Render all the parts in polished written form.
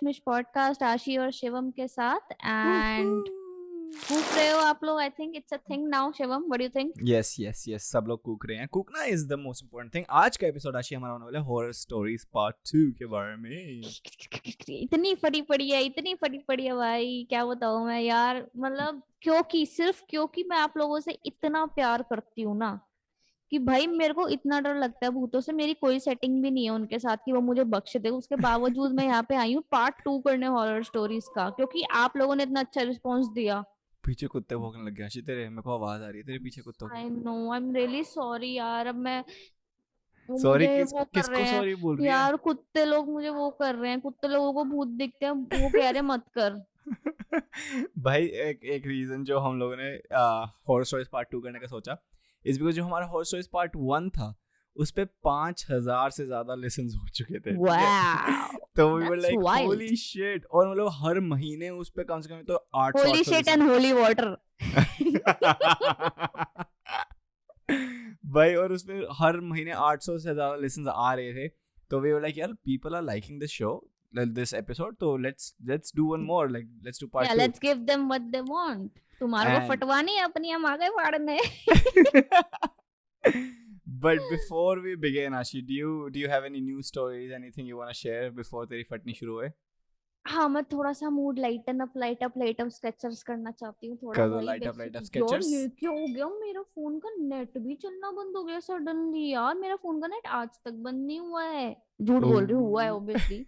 कश्मीश podcast आशी और शिवम के साथ एंड कूक रहे हो आप लोग. I think it's a thing now. Shivam, what do you think? Yes yes yes, सब लोग कूक रहे हैं. कूकना is the most important thing. आज का एपिसोड आशी हमारा होने वाला है हॉरर स्टोरीज पार्ट 2 के बारे में. इतनी फटी पड़ी है भाई, क्या बताऊं मैं यार. मतलब क्योंकि मैं आप लोगों से इतना प्यार करती हूँ ना कि भाई मेरे को इतना डर लगता है भूतों से. मेरी कोई सेटिंग भी नहीं है उनके साथ कि वो मुझे बख्श दे. उसके बावजूद मैं यहाँ पे आई हूँ पार्ट 2 करने हॉरर स्टोरीज का, क्योंकि आप लोगों ने इतना अच्छा रिस्पॉन्स दिया. पीछे कुत्ते भौंकने लग गए आशी तेरे. मेरे को आवाज आ रही है तेरे पीछे कुत्तों की. I know, I am really sorry यार. अब मैं वो सॉरी मुझे वो कर रहे किसको हैं सॉरी बोल रही है? यार. कुत्ते लोग मुझे वो कर रहे हैं. कुत्ते लोगों को भूत दिखते हैं, वो कह रहे हैं मत कर. भाई एक रीजन जो हम लोगों ने हॉरर स्टोरीज पार्ट 2 करने का सोचा इस बिकॉज जो हमारा हॉरर स्टोरीज पार्ट 1 था उस पे 5,000 से ज्यादा लिसन्स हो चुके थे. वाओ, तो we were that's like wild. Holy shit. और मतलब हर महीने उस पे कम से कम तो 800 Holi 800 shit and holy water. भाई और उसमें हर महीने 800 से ज्यादा लिसन्स आ रहे थे. तो वी वर लाइक यार people are liking this show, this episode, so let's do one more, like let's do part Yeah, 2. let's give them what they want. तुम्हारे को And फटवानी है अपनी, हम आ गए फाड़ने. but before we begin Ashi, do you have any news stories, anything you want to share before तेरी फटनी शुरू होए? हाँ, मैं थोड़ा सा मूड लाइटन अप स्केचर्स करना चाहती हूँ थोड़ा कर दो भाई. लाइट अप बेसिक यार, स्केचर्स. ये क्या हो गया. मेरा फोन का नेट भी चलना बंद हो गया सडनली यार. मेरा फोन का नेट आज तक बंद नहीं हुआ है. झूठ बोल रही हूँ, हुआ है ऑब्वियसली.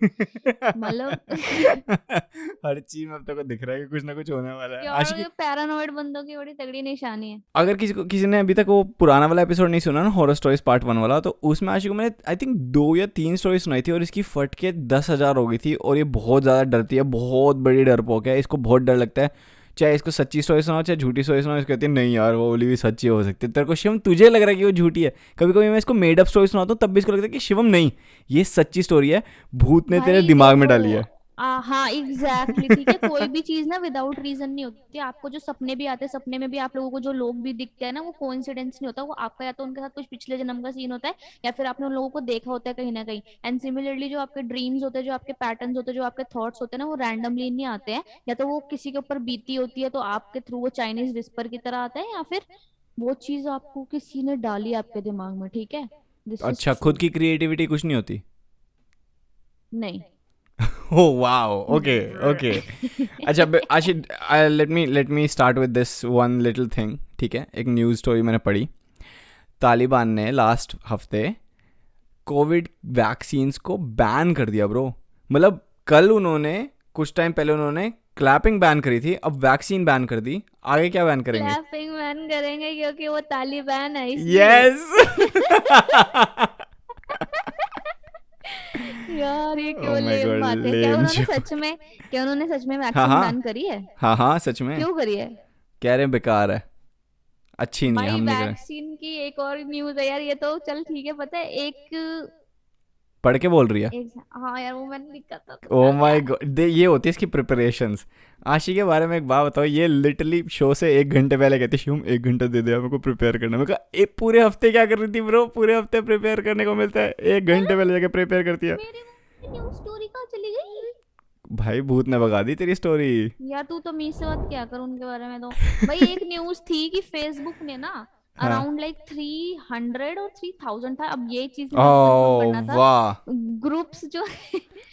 मतलब हर चीज में अब तक दिख रहा है कि कुछ ना कुछ होने वाला है. यार, आशी ये पैरानॉइड बंदों की बड़ी तगड़ी निशानी है. अगर किसी ने अभी तक वो पुराना वाला एपिसोड नहीं सुना ना हॉरर स्टोरीज पार्ट 1 वाला, तो उसमें आशी को मैंने आई थिंक 2 या 3 स्टोरी सुनाई थी और इसकी फट के 10,000 हो गई थी. और ये बहुत ज़्यादा डरती है, बहुत बड़ी डरपोक है, इसको बहुत डर लगता है. चाहे इसको सच्ची स्टोरी सुनाओ चाहे झूठी स्टोरी सुनाओ, इसको कहती है नहीं यार वो वाली भी सच्ची हो सकती है. तेरे को शिवम तुझे लग रहा है कि वो झूठी है. कभी कभी मैं इसको मेड अप स्टोरी सुनाता हूँ तब भी इसको लगता है कि शिवम नहीं ये सच्ची स्टोरी है, भूत ने तेरे भाई दिमाग में देखो, डाली है. हाँ एग्जैक्टली, ठीक है. कोई भी चीज ना विदाउट रीजन नहीं होती. आपको जो सपने भी आते हैं, सपने में भी आप लोगों को जो लोग भी दिखते हैं ना, वो कोइंसिडेंस नहीं होता. वो आपका या तो उनके साथ कुछ पिछले जन्म का सीन होता है, या फिर आपने उन लोगों को देखा होता है कहीं ना कहीं. एंड सिमिलरली जो आपके ड्रीम्स होते हैं, जो आपके पैटर्न्स होते हैं, जो आपके थॉट्स होते हैं ना, वो रैंडमली नहीं आते हैं. या तो वो किसी के ऊपर बीती होती है तो आपके थ्रू वो चाइनीज विस्पर की तरह आता है, या फिर वो चीज आपको किसी ने डाली आपके दिमाग में. ठीक है, दिस इज अच्छा, ट्रू. खुद की क्रिएटिविटी कुछ नहीं होती? नहीं. Oh wow. Okay. अच्छा आशी, let me start with this one little thing. ठीक है, एक न्यूज़ स्टोरी मैंने पढ़ी. तालिबान ने लास्ट हफ्ते कोविड वैक्सीन्स को बैन कर दिया ब्रो. मतलब कल उन्होंने कुछ टाइम पहले उन्होंने क्लैपिंग बैन करी थी, अब वैक्सीन बैन कर दी. आगे क्या बैन करेंगे? क्लैपिंग बैन करेंगे क्योंकि वो तालिबान है इसलिए. यस. यार ये Oh क्यों my लेम God, बात है. lame क्या उन्होंने सच में वैक्सीन हाँ. बैन करी है? हाँ सच में क्यों करी है? कह रहे बेकार है, अच्छी नहीं है, भाई हम नहीं करें. वैक्सीन की एक और न्यूज है यार. ये तो चल ठीक है, पता है एक पढ़ के बोल रही है. हाँ यार, वो मैंने लिखा था. ओ माय गॉड, ये होती है इसकी प्रिपरेशंस. आशी के बारे में एक बात बताओ, ये लिटरली शो से 1 घंटे पहले कहती शिवम 1 घंटा दे दिया मेरे को प्रिपेयर करने. मैं कहा एक पूरे हफ्ते क्या कर रही थी ब्रो? पूरे हफ्ते प्रिपेयर करने को मिलता है, 1 घंटे पहले जाके प्रिपेयर करती है. मेरे न्यूज स्टोरी कहाँ चली गई? भाई भूत ने भगा दी तेरी स्टोरी. यार तू तो मी से बात क्या कर उनके बारे में. तो भाई एक न्यूज थी कि फेसबुक ने ना हाँ. अराउंड लाइक 300 और 3000 था. अब ये चीज ओह करना था. वाह ग्रुप्स जो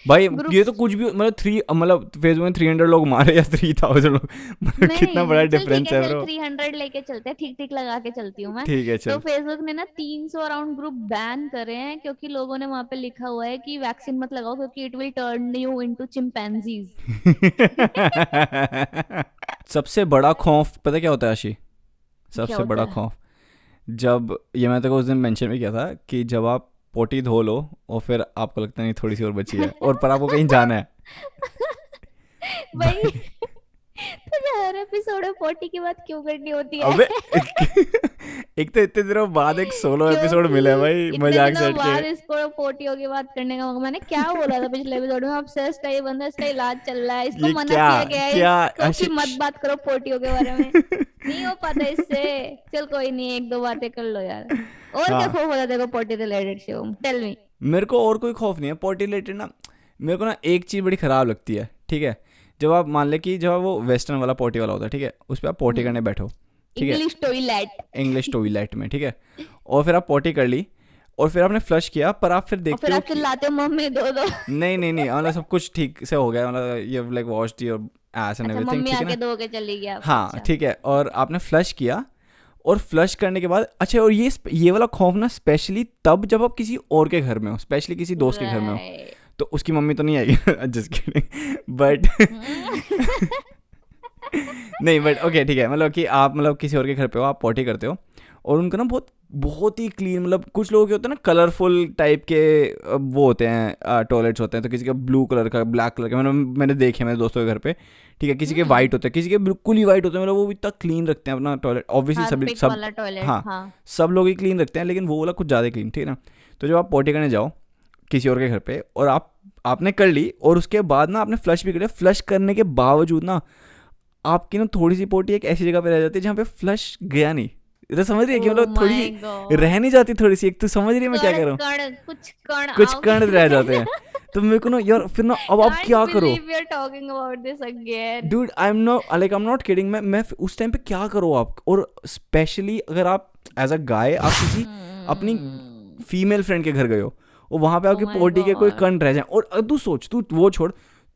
भाई, ये ग्रुप्स तो कुछ भी मतलब फेसबुक में 300 लोग मारे या 3,000 लोग, मतलब कितना बड़ा डिफरेंस है ब्रो. 300 लेके चलते हैं, ठीक ठीक लगा के चलती हूँ मैं. ठीक है तो चल. फेसबुक ने ना 300 अराउंड ग्रुप बैन करे हैं, क्योंकि लोगों ने वहां पे लिखा हुआ है कि वैक्सीन मत लगाओ क्योंकि it will turn you into chimpanzees. सबसे बड़ा खौफ पता क्या होता है आशी? क्या सबसे होता बड़ा है? खौफ, जब ये मैं तेरे को उस दिन मेंशन भी किया था कि जब आप पोटी धो लो और फिर आपको लगता नहीं थोड़ी सी और बची है और पर आपको कहीं जाना है. भाई तुझे हर एपिसोड में 40 की बात क्यों करनी होती है? अबे एक तो इतने दिनों बाद एक सोलो एपिसोड मिला है भाई, इतने मजाक दिनों सेट बाद के. इसको पोटियों की बात करने का मौका. मैंने क्या बोला था पिछले एपिसोड में? ऑब्सेस्ड है ये बंदा, इसका इलाज चल रहा है, इसको ये मना क्या किया गया है क्या कि मत बात करो पोटियों के बारे में. नहीं हो पाता इससे. चल कोई नहीं, 1-2 बातें कर लो यार. और क्या हाँ, खौफ होता है देखो potty related? Shivam tell me. मेरे को और कोई खौफ नहीं है पोटी रिलेटेड ना. मेरे को ना एक चीज़ बड़ी ख़राब लगती है, ठीक है, जब आप मान लें कि जब वो वेस्टर्न वाला पोटी वाला होता है, ठीक है, उस पर आप पोटी करने बैठो, ठीक है, इंग्लिश टॉयलेट। इंग्लिश टॉयलेट में, ठीक है, और फिर आप पोटी कर ली और फिर आपने फ्लश किया, पर आप फिर और देखते फिर हो आप कि चिल्लाते हो मम्मी दो दो। नहीं नहीं नहीं, मतलब सब कुछ ठीक से हो गया, मतलब ये like washed your S and अच्छा, एवरीथिंग, मम्मी ठीक है ना। आके धो के चली गया, हाँ अच्छा। ठीक है, और आपने फ्लश किया, और फ्लश करने के बाद अच्छा, और ये वाला खौफ ना स्पेशली तब जब आप किसी और के घर में हो, स्पेशली किसी दोस्त के घर में हो, राइट। तो उसकी मम्मी तो नहीं आएगी जस्ट किडिंग, बट नहीं, बट ओके ठीक है, मतलब कि आप मतलब किसी और के घर पे हो, आप पॉटी करते हो, और उनका ना बहुत बहुत ही क्लीन, मतलब कुछ लोगों के होते हैं ना कलरफुल टाइप के, वो होते हैं टॉयलेट्स होते हैं, तो किसी का ब्लू कलर का, ब्लैक कलर का, मैंने देखे मेरे दोस्तों के घर पे, ठीक है, किसी के वाइट होते हैं, किसी के बिल्कुल ही वाइट होते हैं, मतलब वो इतना क्लीन रखते हैं अपना टॉयलेट, ऑब्वियसली सभी हार्पिक सब, वाला टॉयलेट, हाँ, हाँ। सब लोग ही क्लीन रखते हैं, लेकिन वो वाला कुछ ज़्यादा क्लीन, ठीक है ना। तो जब आप पॉटी करने जाओ किसी और के घर पे, और आपने कर ली, और उसके बाद ना आपने फ्लश भी कर लिया, फ्लश करने के बावजूद ना आपकी ना थोड़ी सी पोटी एक ऐसी जगह पे रह जाती है जहाँ पे फ्लश गया नहीं, तो समझ रही है कि ओ मतलब थोड़ी माय सी रह गॉड। नहीं जाती, थोड़ी सी, एक तो समझ रही है मैं क्या कण कह रहा हूँ, कण कुछ कण कुछ आओ कण रह जाते हैं। तो मेरे को ना यार फिर ना अब आप Can't क्या करो, believe we're talking about this again. Dude I am not kidding, मैं उस टाइम पे क्या करो आप, और स्पेशली अगर आप एज अ गाय आप किसी अपनी Hmm. फीमेल फ्रेंड के घर गए हो, और वहाँ पे Oh आपकी my पोटी के कोई God. कण रह जाए, और तू सोच, तू वो छोड़,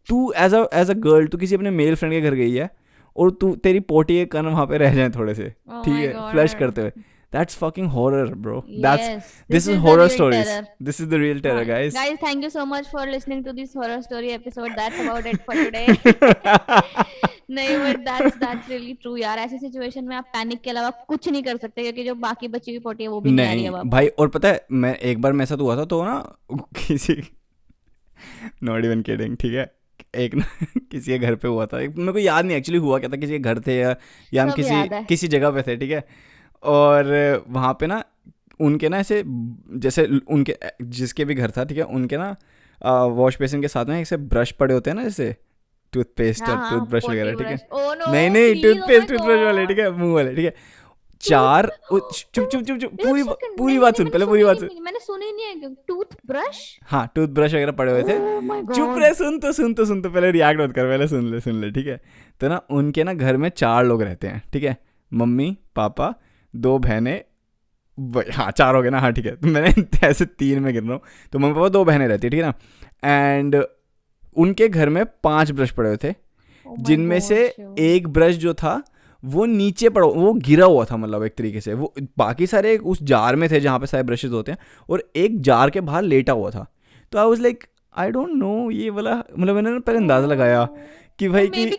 तू एज अ गर्ल तू किसी अपने मेल फ्रेंड के घर गई है, और तू तेरी पोटी के कण वहाँ पे रह जाए थोड़े से, Oh ठीक my है, फ्लश God. करते हुए, that's fucking horror bro, that's Yes, this this is is the horror real stories, terror. This is the real terror guys. Guys, thank you so much for listening to this horror story episode. That's about it for today. नहीं, but that's really true यार। ऐसी situation में आप panic के अलावा कुछ नहीं कर सकते, क्योंकि जो बाकी बची हुई पोटी है वो भी नहीं आ रही है नहीं वापस। भाई, और पता है मैं एक बार मेरे साथ हुआ था, तो ना किसी, नॉट इवन किडिंग, ठीक है, एक ना किसी के घर पे हुआ था, मेरे को याद नहीं एक्चुअली हुआ क्या था, किसी के घर थे या हम सब किसी याद है। किसी जगह पे थे, ठीक है, और वहाँ पे ना उनके ना ऐसे, जैसे उनके जिसके भी घर था, ठीक है, उनके ना वॉश बेसिन के साथ में ऐसे ब्रश पड़े होते हैं ना, जैसे टूथपेस्ट हाँ और हाँ, टूथब्रश पोटी वगैरह, ठीक है, ब्रश। ओ नो, नहीं नहीं, please, oh my toothpaste toothbrush वाले, ठीक गॉड। है, मुंह वाले, ठीक है, टूथ चार चुप चुप चुप चुप, एक सेकंड, पूरी नहीं बात नहीं, सुन, पहले पूरी बात सुन, मैंने सुनी नहीं है। Tooth brush. हाँ, टूथब्रश वगैरह पड़े हुए थे, ओह माय चुप गॉड। रहे, सुन तो पहले रिएक्ट मत कर, पहले सुन ले, ठीक है। तो ना उनके ना घर में 4 लोग रहते हैं, ठीक है, मम्मी पापा 2 बहनें, हाँ 4 हो गए ना, हाँ ठीक है, तो मैंने ऐसे 3 में गिन रहा हूँ, तो मम्मी पापा 2 बहनें रहती है, ठीक है ना, एंड उनके घर में 5 ब्रश पड़े हुए थे, ओ माय जिनमें गॉड, से शिव। एक ब्रश जो था वो नीचे पड़ा, वो गिरा हुआ था, मतलब एक तरीके से, वो बाकी सारे उस जार में थे जहाँ पे सारे ब्रशेज होते हैं, और एक जार के बाहर लेटा हुआ था। तो I was like I don't no ये वाला, मतलब मैंने ना पहले अंदाजा लगाया कि भाई कि मे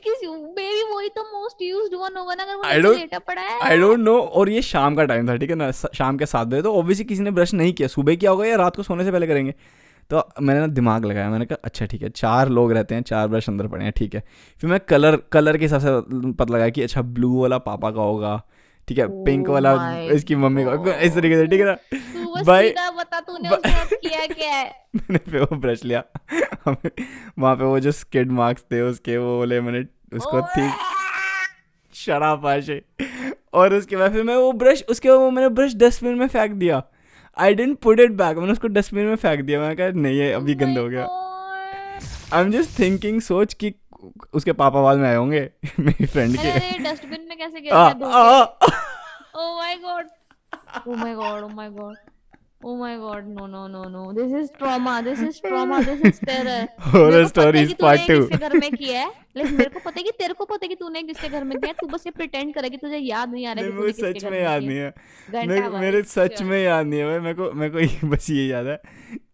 बी वही तो मोस्ट यूज्ड वन होगा ना, अगर वो आई नीचे डोंट लेटा पड़ा है। आई डोंट नो, और ये शाम का टाइम था, ठीक है ना, शाम के 7 बजे, तो ऑब्वियसली किसी ने ब्रश नहीं किया, सुबह किया होगा या रात को सोने से पहले करेंगे। तो मैंने ना दिमाग लगाया, मैंने कहा अच्छा ठीक है, 4 लोग रहते हैं, 4 ब्रश अंदर पड़े हैं, ठीक है। फिर मैं कलर के हिसाब से पता लगाया कि अच्छा ब्लू वाला पापा का होगा, ठीक है, पिंक ओ वाला माय इसकी मम्मी का, इस तरीके से, ठीक है गॉड। ना तू बस भाई। सीधा बता, तूने उसके साथ किया क्या है? मैंने फिर वो ब्रश लिया, वहाँ पे वो जो स्किड मार्क्स थे उसके, वो बोले, मैंने उसको ठीक शराब आशे, और उसके बाद फिर मैं वो ब्रश, उसके बाद वो मैंने ब्रश डस्टबिन में फेंक दिया, आई डेंट पुट इट बैक, मैंने उसको डस्टबिन में फेंक दिया, मैंने कहा नहीं है अभी गंदा हो गया। आई एम जस्ट थिंकिंग, सोच कि उसके पापा बाद में आए होंगे मेरी फ्रेंड के। अरे डस्टबिन में कैसे गिर गया धो के? Oh my god, oh my god, oh my god, oh my god, no no no no, this is trauma, this is trauma, this is terror. मेरे हॉरर को पता है स्टोरीज कि तूने पार्ट 2। किसके घर में किया है, लेकिन मेरे को पता है कि तेरे को पता है कि तूने किसके घर में किया है। तू बस ये प्रिटेंड करेगी, तुझे याद नहीं आ रहा नहीं, कि मुझे तूने किसके सच घर में में याद किया नहीं है, है। घंटा मेरे भाई, सच sure। में याद नहीं है भाई, मेरे को बस ये याद है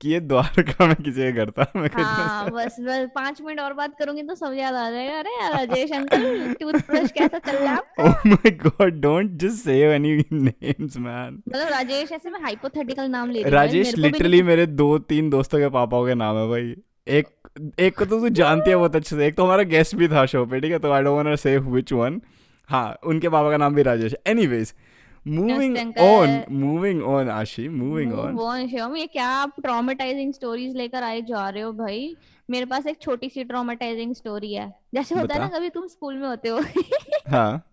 कि ये द्वारका में किसी के घर था, मेरे को हाँ, बस 5 मिनट और बात करूंगी तो सब याद आ जाएगा। अरे यार, राजेश अंकल, टूथब्रश कैसा चल रहा है आपका? ओह my God, don't just say any names man. मतलब राजेश, ऐसे मैं हाइपोथेटिकल नाम ले रही हूँ भाई, राजेश मेरे को भी लिटरली नहीं। मेरे 2-3 दोस्तों के पापाओं के नाम है भाई। एक एक को तो तू जानती है बहुत अच्छे से, एक तो हमारा गेस्ट भी था शो पे, ठीक है, तो आई डोंट वांट टू से व्हिच वन। हाँ, उनके पापा का नाम भी राजेश। एनीवेज, मूविंग नमस्ते ऑन, अंकल। मूविंग ऑन आशी, moving on. Move on Shivam, ये क्या आप ट्रॉमेटाइजिंग स्टोरीज लेकर आए जा रहे हो भाई? मेरे पास एक छोटी सी ट्रॉमेटाइजिंग स्टोरी है। जैसे होता है ना, बता। कभी तुम स्कूल में होते हो हाँ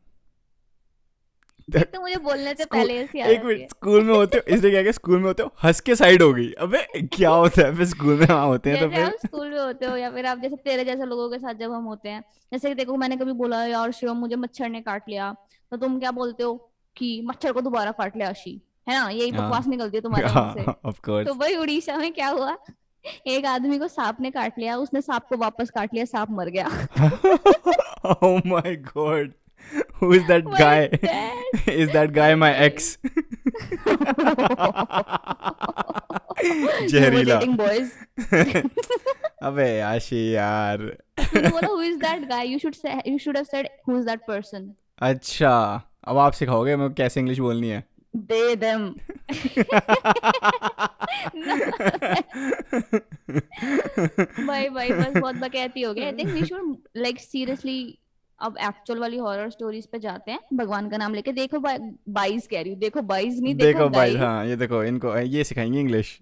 एक तो मुझे बोलने से स्कूल पहले ऐसी आ एक जाती है। मिनट, स्कूल में होते हो इसलिए क्या क्या, स्कूल में होते हो हंस के साइड हो गई, अबे क्या होता है फिर स्कूल में, हाँ होते हैं तो जैसे फिर। आप स्कूल में होते हो या फिर आप जैसे तेरे जैसे लोगों के साथ जब हम होते हैं, जैसे कि देखो मैंने कभी बोला यार शिवम मुझे मच्छर ने काट लिया, तो तुम क्या बोलते हो कि मच्छर को दोबारा काट लिया आशी, है ना, यही हाँ बकवास निकलती है तुम्हारे मुंह से। हाँ ऑफ तो कोर्स। भाई उड़ीसा में क्या हुआ, एक आदमी को सांप ने काट लिया, उसने सांप को वापस काट लिया, सांप मर गया। Oh my god, who is that भाई guy? That Is that guy my ex? You were जहरीला। Dating boys. अबे आशी यार। तूने बोला who is that guy, you should have said who is that person. अच्छा, अब आप सिखाओगे मैं कैसे इंग्लिश बोलनी है। They them. भाई भाई बस बहुत बकैती हो गई। I think we should like seriously अब एक्चुअल वाली हॉरर स्टोरीज पे जाते हैं, भगवान का नाम लेके। देखो बाईस कह रही हूँ, देखो बाईस नहीं, देखो देखो बाइज, गाइस। हाँ ये देखो इनको ये सिखाएंगे इंग्लिश।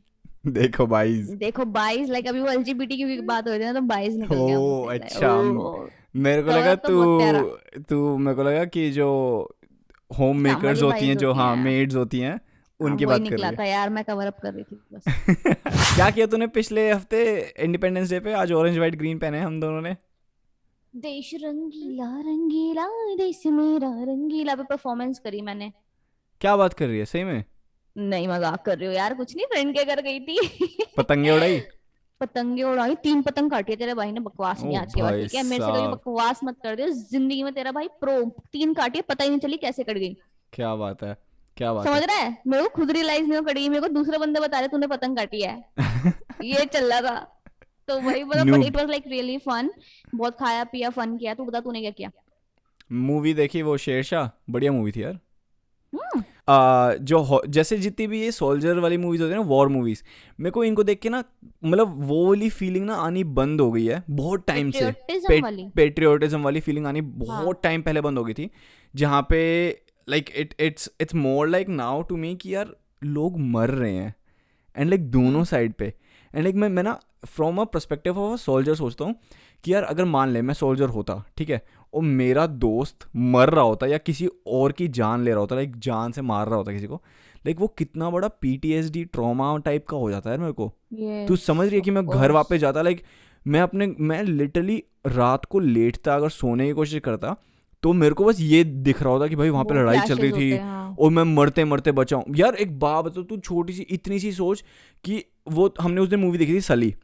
देखो बाइज। देखो बाईस, लाइक अभी वो एलजीबीटी की बात हो रही है ना, तो बाईस निकल गया मुंह ओ से। अच्छा, ओ मेरे को लगा कवर तो बहुत प्यारा। तू मेरे को लगा कि जो होम काम मेकर्स वाली होती हैं, बाईस जो होती हाँ हैं। मेड्स होती हैं, हाँ उनकी वही बात कर रही निकला है। था यार, मैं कवर अप कर रही थी बस। क्या किया तूने पिछले हफ्ते इंडिपेंडेंस डे पे? आज ऑरेंज वाइट ग्रीन पहने हैं हम दोनों ने। देश रंगीला रंगीला, देश मेरा रंगीला पे परफॉर्मेंस करी मैंने। क्या बात कर रही है सही में? नहीं मजाक कर रही हो यार, कुछ नहीं, फ्रेंड के घर गई थी। पतंगे उड़ाई? पतंगे उड़ाई, 3 पतंग काटी है तेरे भाई ने, बकवास ओ नहीं आज के बाद, भाई ठीक है, मेरे से कभी साहब, बकवास मत कर दे जिंदगी में। तेरा भाई प्रो, 3 काटी है, पता ही नहीं चली कैसे कट गई। क्या बात है, क्या बात समझ है। रहा है, मेरे को खुद रियलाइज नहीं हो कटी, मेरे को दूसरे बंदे बता रहे तूने पतंग काटी है, ये चल रहा था। तो वही मतलब, but noob. It was like really fun. बहुत खाया पिया, फन किया। तू बता तूने क्या किया। मूवी देखी वो शेरशाह, बढ़िया मूवी थी यार। हम्म। जैसे जितनी भी ये सोल्जर वाली मूवीज होती है ना, वॉर मूवीज, मेरे को इनको देख के ना मतलब वो वाली फीलिंग ना आनी बंद हो गई है बहुत टाइम से। पेट्रियोटिज्म वाली। पेट्रियोटिज्म वाली फीलिंग आनी हाँ। बहुत टाइम पहले बंद हो गई थी, जहाँ पे like it's more like now to me कि यार लोग मर रहे हैं, एंड लाइक दोनों साइड पे। एंड लाइक मैं ना from a perspective of a soldier सोचता हूँ कि यार अगर मान ले मैं सोल्जर होता, ठीक है, और मेरा दोस्त मर रहा होता या किसी और की जान ले रहा होता, लाइक जान से मार रहा होता किसी को, लाइक वो कितना बड़ा पीटीएसडी ट्रॉमा टाइप का हो जाता है मेरे को। तू समझ रही है कि ऑफ मैं घर कोर्स। वापस जाता, लाइक मैं लिटरली रात को लेटता, अगर सोने की कोशिश करता, तो मेरे को बस ये दिख रहा होता कि भाई वहाँ पे वो लड़ाई चल रही फ्लैशेस होते थी हैं, हाँ। और मैं मरते मरते बचाऊं। यार एक बात बता, तू छोटी सी इतनी सी सोच कि वो हमने उस दिन मूवी देखी थी सली,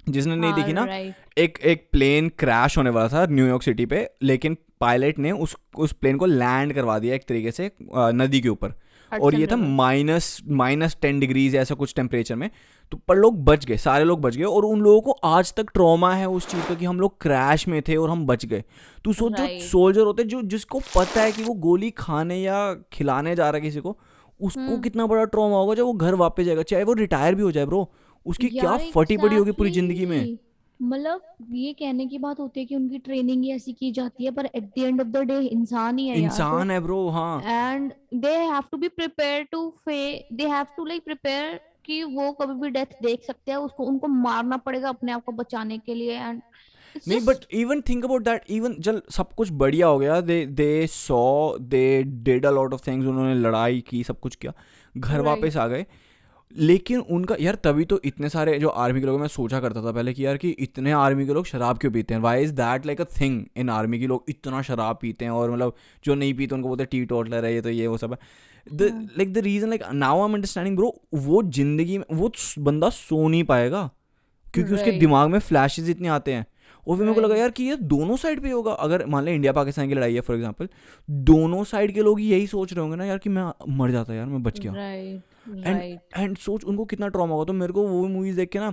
जिसने नहीं हाँ देखी ना, राइट। एक प्लेन क्रैश होने वाला था न्यूयॉर्क सिटी पे, लेकिन पायलट ने उस प्लेन को लैंड करवा दिया एक तरीके से नदी के ऊपर, और ये था हडसन -10 डिग्रीज ऐसा कुछ टेम्परेचर में। तो पर लोग बच गए, सारे लोग बच गए, और उन लोगों को आज तक ट्रॉमा है उस चीज़ का कि हम लोग क्रैश में थे और हम बच गए। तू सोच, जो राइट। सोल्जर होते हैं, जो जिसको पता है कि वो गोली खाने या खिलाने जा रहा है किसी को, उसको कितना बड़ा ट्रॉमा होगा जब वो घर वापस जाएगा, चाहे वो रिटायर भी हो जाए ब्रो, उसकी क्या यार फटी पड़ी होगी पूरी जिंदगी में। एग्जैक्टली, मतलब ये कहने की बात होती है कि उनकी ट्रेनिंग ही ऐसी की जाती है, पर at the end of the day इंसान ही है यार, तो इंसान है ब्रो, हाँ। And they have to be prepare to they have to like prepare कि वो कभी भी डेथ देख सकते हैं, उसको उनको मारना पड़ेगा अपने आप को बचाने के लिए। एंड इट्स नहीं but just even think about that, even जब सब कुछ बढ़िया हो गया, they did a lot of things, उन्होंने लड़ाई की, सब कुछ किया, घर राइट। वापस आ गए, लेकिन उनका यार तभी तो इतने सारे जो आर्मी के लोग हैं, मैं सोचा करता था पहले कि यार कि इतने आर्मी के लोग शराब क्यों पीते हैं, why is that like a thing in army की, लोग इतना शराब पीते हैं, और मतलब जो नहीं पीते उनको बोलते टी टोटलर है, ये तो ये वो सब है। The reason like now I am understanding bro, वो जिंदगी में वो बंदा सो नहीं पाएगा क्योंकि उसके राइट। दिमाग में फ्लैशेस इतने आते हैं। और फिर मेरे को लगा राइट। यार कि ये दोनों साइड पे होगा, अगर मान ले इंडिया पाकिस्तान की लड़ाई है फॉर एग्जांपल, दोनों साइड के लोग यही सोच रहे होंगे ना यार कि मैं मर जाता यार, मैं बच गया। राइट। And right. एंड सोच उनको कितना ट्रॉमा होगा। तो मेरे को वो मूवीज देख के ना,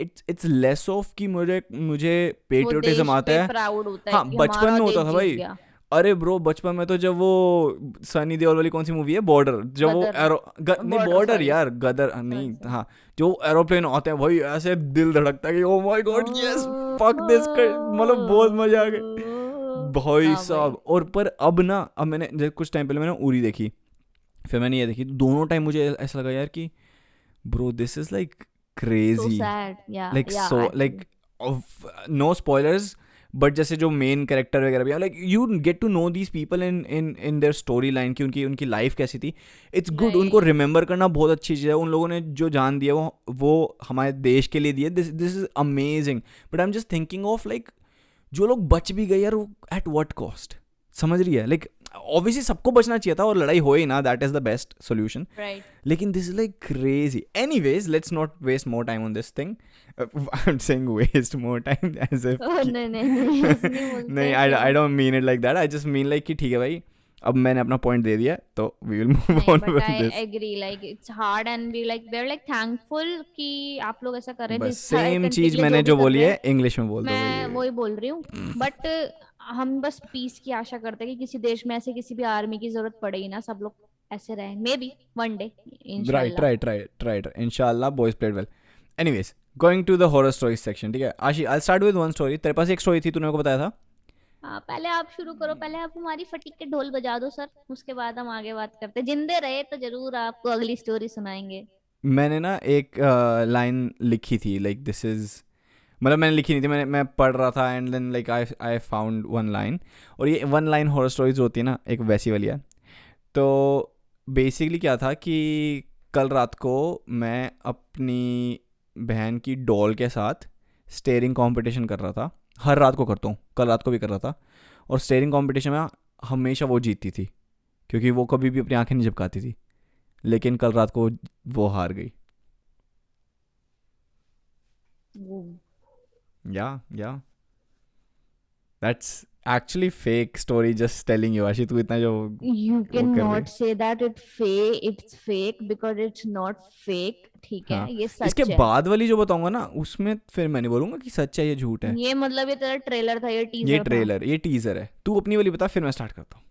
इट्स लेस ऑफ कि मुझे वो पेट्रियोटिज्म देश आता पे है। प्राउड होता है हाँ कि बचपन हमारा में होता देश था जीत भाई। गया। अरे ब्रो बचपन में तो जब वो सनी देओल वाली कौन सी मूवी है, बॉर्डर, जब वो गदर। नहीं बॉर्डर, बॉर्डर सॉरी। यार, गदर नहीं, सॉरी। हाँ, जो एरोप्लेन आते हैं भाई, ऐसे दिल धड़कता है कि ओ my God yes, fuck this, मतलब बहुत मजा आ गया भाई हाँ भाई। साहब। और पर अब ना, अब मैंने जब कुछ टाइम पहले मैंने उरी देखी, फिर मैंने ये देखी, तो दोनों टाइम मुझे ऐसा लगा यार कि bro this is like so crazy, sad, या like या so like actually. of no spoilers, but जैसे जो मेन कैरेक्टर वगैरह भी है, like you get to know these people in in in their story line की उनकी उनकी लाइफ कैसी थी. It's good. उनको राइट। रिमेंबर करना बहुत अच्छी चीज़ है. उन लोगों ने जो जान दिया वो हमारे देश के लिए दिया. This this is amazing. But I am just thinking of like जो लोग बच भी गए यार, वो एट व्हाट कॉस्ट. समझ रही है? लाइक ऑब्वियसली सबको बचना चाहिए था और लड़ाई हो ही ना, that is the best solution. Right. लेकिन this is like crazy. Anyways, let's not waste more time on this thing. I am saying waste more time as if oh नहीं नहीं नहीं, ऐसे नहीं बोलते नहीं, हैं I Shivam. Don't mean it like that. I just mean like कि ठीक है भाई, अब मैंने अपना पॉइंट दे दिया तो वी विल मूव नहीं on but with I this. Agree, like it's hard and we like we are like thankful कि आप लोग ऐसा कर रहे हैं बस इस थर्ड सेम कंट्री चीज के लिए, जो मैंने भी जो कर बोली रहे है हैं। इंग्लिश में बोल दो मैं भाई. वही बोल रही हूँ, बट हम बस पीस की आशा करते हैं कि किसी देश में ऐसे किसी भी आर्मी की जरूरत पड़े ही ना, सब लोग ऐसे रहे, maybe one day, right इंशाल्लाह। Right right right. इंशाल्लाह boys played well. Anyways, going to the horror stories section. ठीक है Ashi, I start with one story. तेरे पास एक स्टोरी थी, तूने मेरे को बताया था. हाँ पहले आप शुरू करो, पहले आप हमारी फटीक के ढोल बजा दो सर, उसके बाद हम आगे बात करते हैं। जिंदे रहे तो जरूर आपको अगली स्टोरी सुनाएंगे। मैंने ना एक लाइन लिखी थी, लाइक दिस इज, मतलब मैंने लिखी नहीं थी, मैं पढ़ रहा था and then like I I found one line. और ये वन लाइन हॉरर स्टोरीज होती है ना, एक वैसी वाली है. तो बेसिकली क्या था कि कल रात को मैं अपनी बहन की डॉल के साथ स्टेयरिंग कंपटीशन कर रहा था. हर रात को करता हूँ, कल रात को भी कर रहा था. और स्टेयरिंग कंपटीशन में हमेशा वो जीतती थी, क्योंकि वो कभी भी अपनी आंखें नहीं झपकाती थी. लेकिन कल रात को वो हार गई. या that's actually fake story, just telling you. आशी, तू इतना जो यू वो कैन कर रही. Not say that it's fake because it's not fake, ठीक हाँ, है, ये इसके सच है। बाद वाली जो बताऊंगा ना, उसमें फिर मैं नहीं बोलूंगा कि सच है या झूठ है. ये मतलब ये तेरा ट्रेलर था, ये ये टीजर था। ट्रेलर, ये टीजर है. तू अपनी वाली बता, फिर मैं स्टार्ट करता हूँ.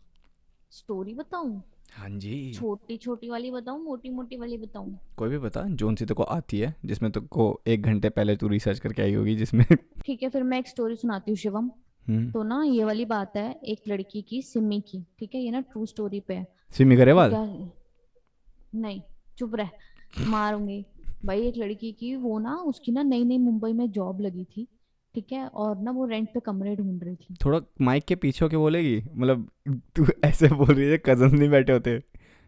स्टोरी बताऊं? हाँ जी. छोटी छोटी वाली बताऊं, मोटी मोटी वाली बताऊं? कोई भी बता, जोन सी तेरे को आती है, जिसमें तेरे को 1 घंटे पहले तू रिसर्च करके आई होगी, जिसमें ठीक है, फिर मैं एक स्टोरी सुनाती हूँ शिवम। हम्म. तो ना ये वाली बात है एक लड़की की, सिमी की, ठीक है, ये ना ट्रू स्टोरी पे है। सिमी तो गरेवाल. क्या, नहीं, चुप रह, मारूंगी। भाई एक लड़की की, वो ना उसकी ना नई नई मुंबई में जॉब लगी थी, ठीक है, और ना वो रेंट पे कमरे ढूंढ रही थी। थोड़ा माइक के पीछे होके बोलेगी, मतलब तू ऐसे बोल रही है कजन नहीं बैठे होते.